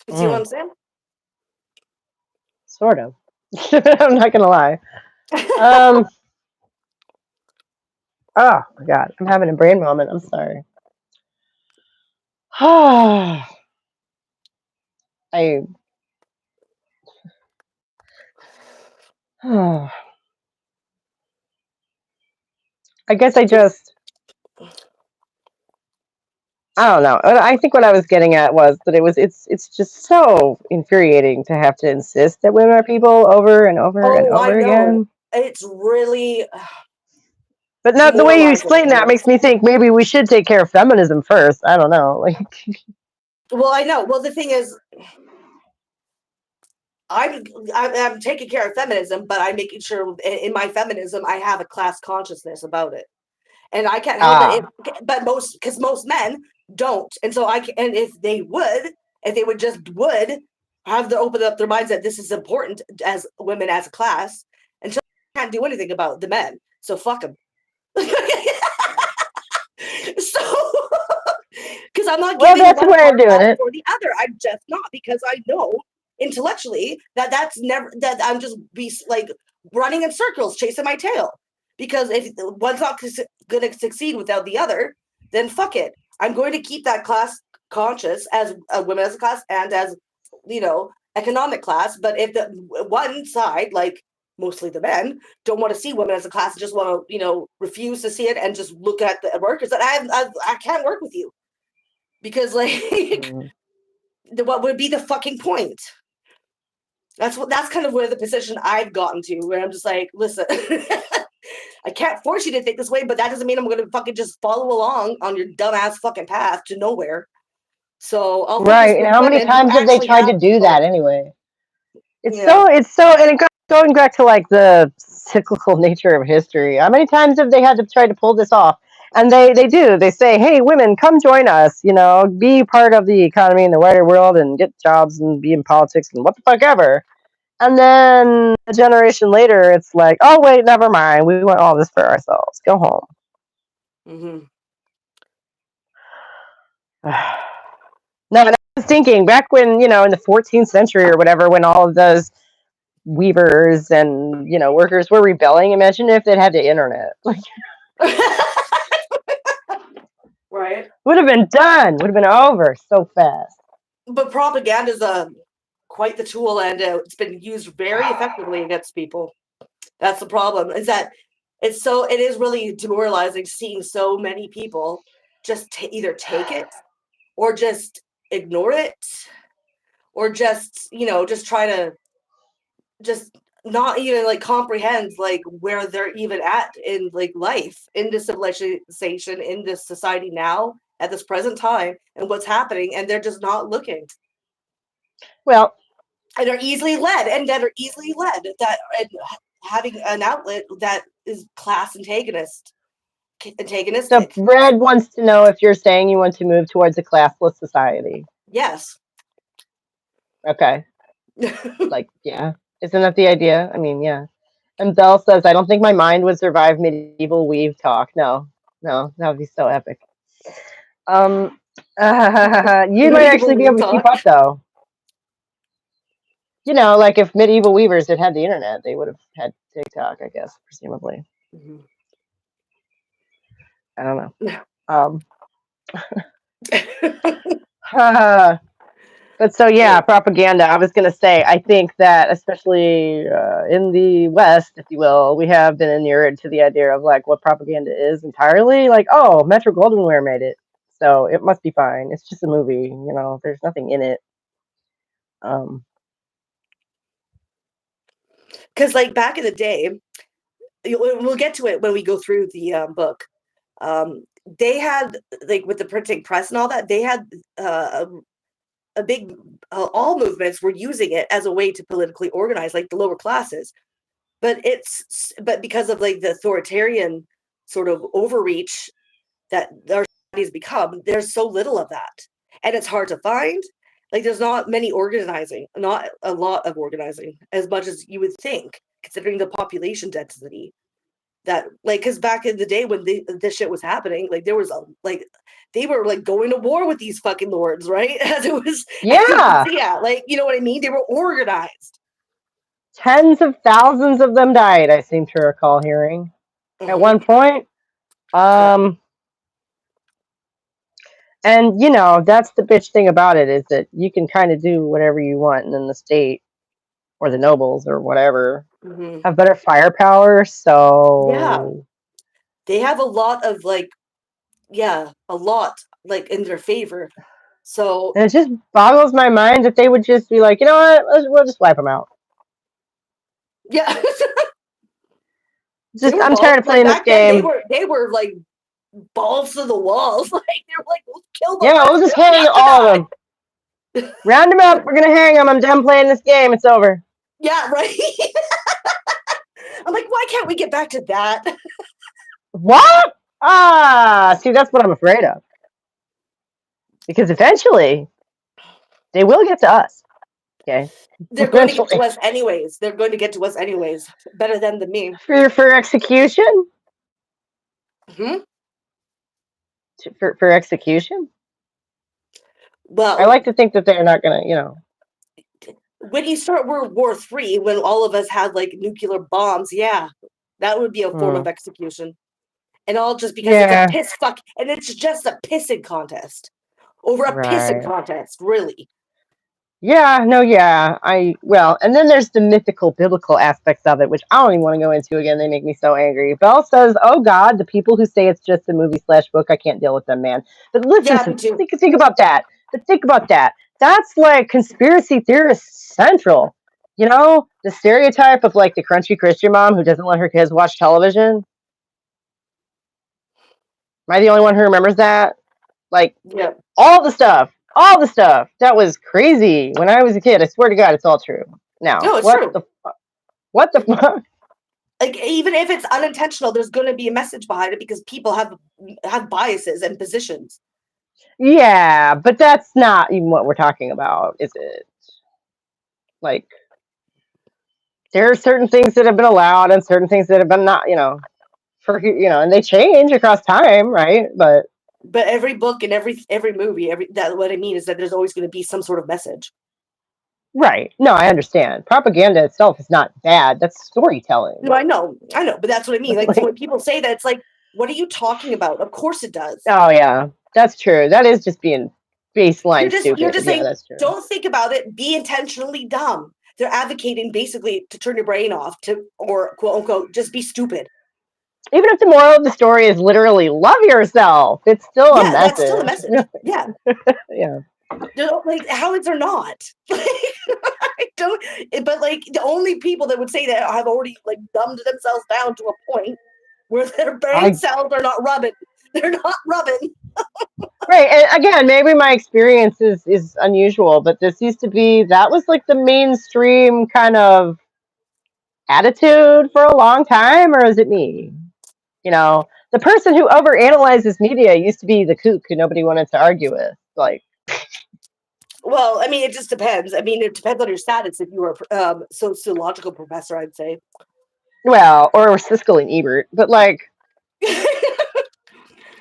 You see what Mm, I'm saying? sort of. I'm not gonna lie. Um. Oh my god, I'm having a brain moment. I'm sorry. I I guess I just I don't know. I think what I was getting at was that it's just so infuriating to have to insist that women are people over and over and Oh, I over know. again. It's really But now the way you demoralizing explain that makes almost. me think maybe we should take care of feminism first. I don't know. Like, Well, I know. Well, the thing is, I'm I'm taking care of feminism, but I'm making sure in my feminism I have a class consciousness about it, and I can't help it. ah, But most men don't, and so and if they would just would have to open up their minds that this is important as women as a class, and so I can't do anything about the men. So fuck them. So because I'm not well, giving that's a one way of part doing up it. for the other. I'm just not, because I know intellectually that that's never, that I'm just be like running in circles chasing my tail, because if one's not going to succeed without the other, then fuck it. I'm going to keep that class conscious as a women as a class and as, economic class. But if the one side, like mostly the men, don't want to see women as a class, just want to refuse to see it and just look at the workers, that I can't work with you, because like Mm. what would be the fucking point? That's kind of where the position I've gotten to, where I'm just like, listen, I can't force you to think this way, but that doesn't mean I'm gonna fucking just follow along on your dumbass fucking path to nowhere. So I'll focus Right. And with how many women who times have they actually tried have to do that thought. anyway? Yeah. It's so, and going back to like the cyclical nature of history. How many times have they had to try to pull this off? And they do. They say, "Hey, women, come join us. Be part of the economy in the wider world and get jobs and be in politics and what the fuck ever." And then a generation later, it's like, "Oh wait, never mind. We want all this for ourselves. Go home." Mm-hmm. No, and I was thinking back when, in the 14th century or whatever, when all of those weavers and, workers were rebelling. Imagine if they'd had the internet. Like, Right. would have been done. Would have been over so fast. But propaganda is quite the tool, and it's been used very effectively against people. That's the problem. Is that it is really demoralizing seeing so many people just either take it or just ignore it, or just just try to just not even like comprehend like where they're even at in like life, in this civilization, in this society now at this present time, and what's happening, and they're just not looking, Well, and are easily led, that and having an outlet that is class so antagonistic. Red wants to know if you're saying you want to move towards a classless society. Yes. Okay. Like, yeah. Isn't that the idea? I mean, yeah. And Belle says, I don't think my mind would survive medieval weave talk. No, no, that would be so epic. Um, you might actually Medieval be we able to keep talk. up, though. Like if medieval weavers had had the internet, they would have had TikTok, I guess, presumably. Mhm. I don't know. Um, but so yeah, Right. propaganda. I was gonna say, I think that especially in the West, if you will, we have been inured to the idea of like what propaganda is entirely. Like, oh, Metro Goldwyn Mayer made it, so it must be fine. It's just a movie, There's nothing in it. Um, Because like back in the day, we'll get to it when we go through the book. They had, like, with the printing press and all that, they had a big all movements were using it as a way to politically organize, like the lower classes. But because of like the authoritarian sort of overreach that our society has become, there's so little of that, and it's hard to find. Like, there's not many organizing, not a lot of organizing, as much as you would think, considering the population density. That, like, because back in the day when this shit was happening, like there was like they were like going to war with these fucking lords, right? As it was, as you can yeah, see, yeah, like, you know what I mean? They were organized. tens of thousands of them died. I seem to recall hearing at Mm-hmm. one point. Yeah. Um, And that's the bitch thing about it is that you can kind of do whatever you want, and then the state or the nobles or whatever Hmm. have better firepower. Yeah, So, they have a lot of a lot in their favor. So and it just boggles my mind that they would just be like, you know what, we'll just wipe them out. yeah, they Just, were I'm balls tired of like playing this back then. game. They were like balls to the walls. Like they were like, we'll kill the Yeah, last we'll just one. We hang have to all of die. them. Round them up. We're gonna hang them. I'm done playing this game. It's over. Yeah, right. I'm like, why can't we get back to that? What? See, that's what I'm afraid of. Because eventually, they will get to us. Okay. They're going to get to Eventually, us anyways. They're going to get to us anyways. Better them than me. for execution. Hmm. For execution. I Well, like to think that they're not gonna. when you start World War III, when all of us had like nuclear bombs, yeah, that would be a form Hmm. of execution. And all just because it's a Yeah. piss fuck, and it's just a pissing contest over a pissing Right. contest, really. Yeah, no, yeah. And then there's the mythical, biblical aspects of it, which I don't even want to go into again. They make me so angry. Belle says, "Oh God, the people who say it's just a movie/book, I can't deal with them, man." But listen, Yeah, me too. think about that. But think about that. That's like conspiracy theorist central. The stereotype of like the crunchy Christian mom who doesn't let her kids watch television. Am I the only one who remembers that? Like Yeah. all the stuff that was crazy when I was a kid. I swear to God, it's all true. Now, No, it's what true. the what the fuck? Like even if it's unintentional, there's going to be a message behind it because people have biases and positions. Yeah, but that's not even what we're talking about, is it? Like, there are certain things that have been allowed and certain things that have been not, and they change across time, right? But But every book and every movie, that what I mean is that there's always going to be some sort of message. right, no, I understand. Propaganda itself is not bad. That's storytelling. No, I know, but that's what I mean. Like, so Like, when people say that, it's like, what are you talking about? Of course it does. oh yeah, that's true. That is just being baseline You're stupid. just Yeah, saying, that's true. don't think about it. Be intentionally dumb. They're advocating basically to turn your brain off or quote unquote, just be stupid. Even if the moral of the story is literally love yourself, it's still a Yeah, that's still a message. message. Yeah, Yeah. like how is there not? I don't. But like the only people that would say that have already like dumbed themselves down to a point where their brain I cells are not rubbing. They're not rubbing. Right, and again, maybe my experience is unusual, but this used to be that was like the mainstream kind of attitude for a long time, or is it me? The person who overanalyzes media used to be the kook who nobody wanted to argue with. Like, Well, I mean, it just depends. I mean, it depends on your status. If you were a sociological professor, I'd say. well, or Siskel and Ebert, but like,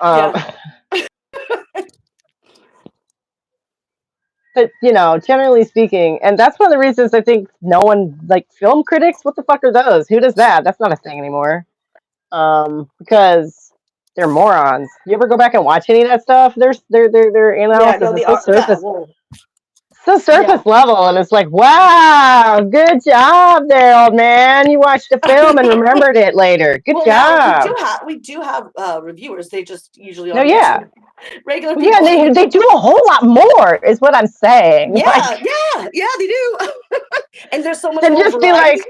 um, Yeah. but generally speaking, and that's one of the reasons I think no one like film critics. What the fuck are those? Who does that? That's not a thing anymore. Because they're morons. You ever go back and watch any of that stuff? Their Yeah. analysis No, is they are. Yeah. Well. so Yeah. surface level, and it's like, wow, good job there, old man. You watched a film and remembered it later. Good Well, now job. we do have reviewers. They just usually No, on yeah, YouTube, regular well, yeah, people. and they do a whole lot more, is what I'm saying. Yeah, Like, yeah, they do. And there's so much than more just be variety. like,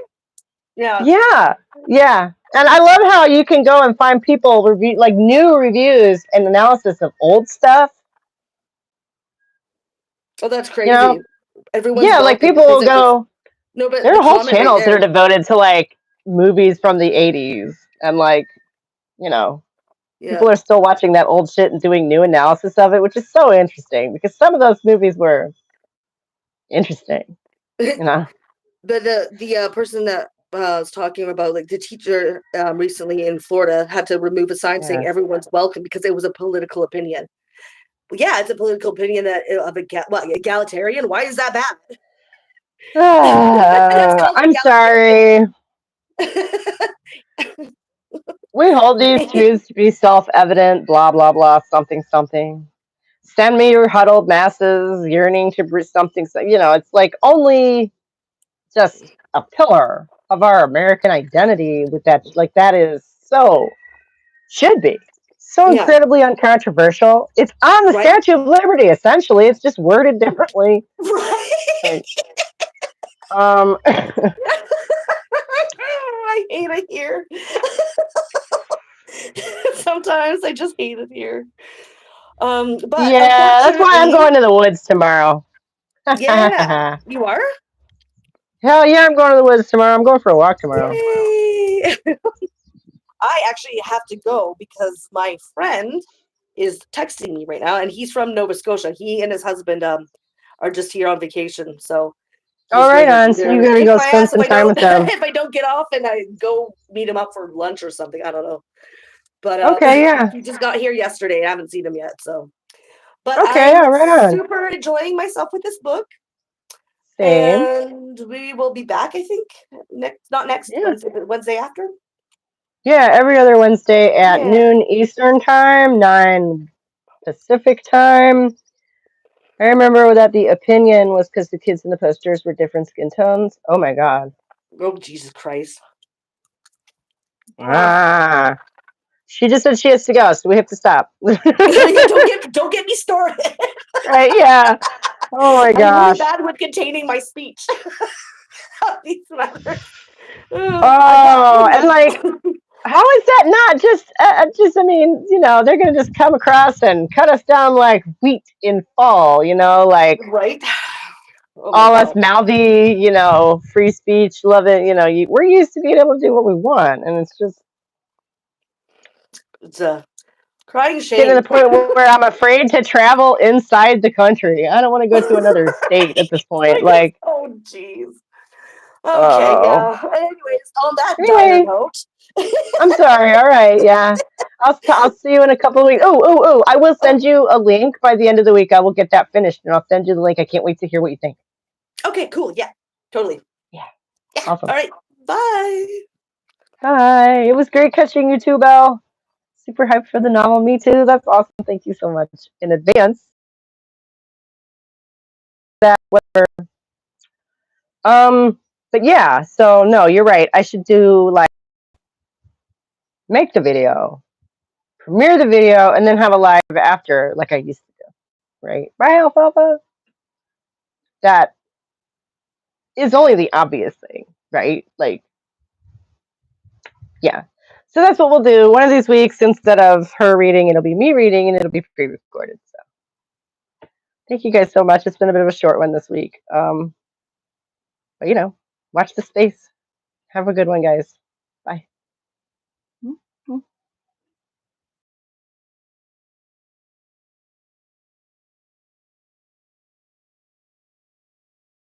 Yeah. yeah, yeah. And I love how you can go and find people review like new reviews and analysis of old stuff. Oh, that's You know, crazy. Everyone's yeah, like welcome people to will visit with. go. No, but There the are whole comment right channels that are there. devoted to like movies from the '80s, and like Yeah. people are still watching that old shit and doing new analysis of it, which is so interesting because some of those movies were interesting. You know, But the person that was talking about like the teacher recently in Florida had to remove a sign saying yeah. everyone's welcome because it was a political opinion. Well, yeah, it's a political opinion that of egalitarian. Why is that bad? That's called I'm sorry. egalitarian. We hold these truths to be self-evident. Blah blah blah. Something something. Send me your huddled masses yearning to breathe something. It's like only just a pillar of our American identity with that. Like that is so should be so Yeah. incredibly uncontroversial. It's on the Right. Statue of Liberty. Essentially, it's just worded differently. Right. Like, um, I hate it here. Sometimes I just hate it here. But yeah, that's why I'm unfortunately, going to the woods tomorrow. yeah, Hell you are. yeah, I'm going to the woods tomorrow. I'm going for a walk tomorrow. Yay! I actually have to go because my friend is texting me right now, and he's from Nova Scotia. He and his husband are just here on vacation, so All he's right, going to on. So you either gotta kick go my spend ass if some I time don't with them. if I don't get off, and I go meet him up for lunch or something. I don't know, but Okay, yeah. he just got here yesterday. I haven't seen him yet, so. But Okay, I'm yeah, right on. super enjoying myself with this book, Same. and we will be back. I think not next Yeah. Wednesday, but Wednesday after. Yeah, every other Wednesday at Yeah. noon Eastern time, 9 Pacific time. I remember that the opinion was because the kids in the posters were different skin tones. Oh my god. Oh Jesus Christ! Ah. She just said she has to go, so we have to stop. Yeah, don't get me started. Right, yeah. Oh my I'm really gosh. bad with containing my speech on these matters. I got Oh, and in like, how is that not just, I mean, they're going to just come across and cut us down like wheat in fall, like right. Oh my all us God, mouthy, free speech, love it, we're used to being able to do what we want. And it's just it's a crying getting to shame. the point where I'm afraid to travel inside the country. I don't want to go to another state at this point. Like, Oh jeez. Okay, oh. yeah. Anyways, on that dire Anyway, note. I'm sorry. All right, yeah. I'll see you in a couple of weeks. Oh! I will Oh, send you a link by the end of the week. I will get that finished, and I'll send you the link. I can't wait to hear what you think. okay, cool. Yeah, totally. Yeah, Yeah. awesome. All right. Bye. Hi, it was great catching you too, Belle. Super hyped for the novel. Me too. That's awesome. Thank you so much in advance. That whatever. But yeah. So no, you're right. I should do like make the video, premiere the video, and then have a live after, like I used to do. Right? Bye, Alfalfa. That is only the obvious thing, right? Like, yeah. So that's what we'll do. One of these weeks, instead of her reading, it'll be me reading, and it'll be pre-recorded. So thank you guys so much. It's been a bit of a short one this week. But watch the space. Have a good one, guys.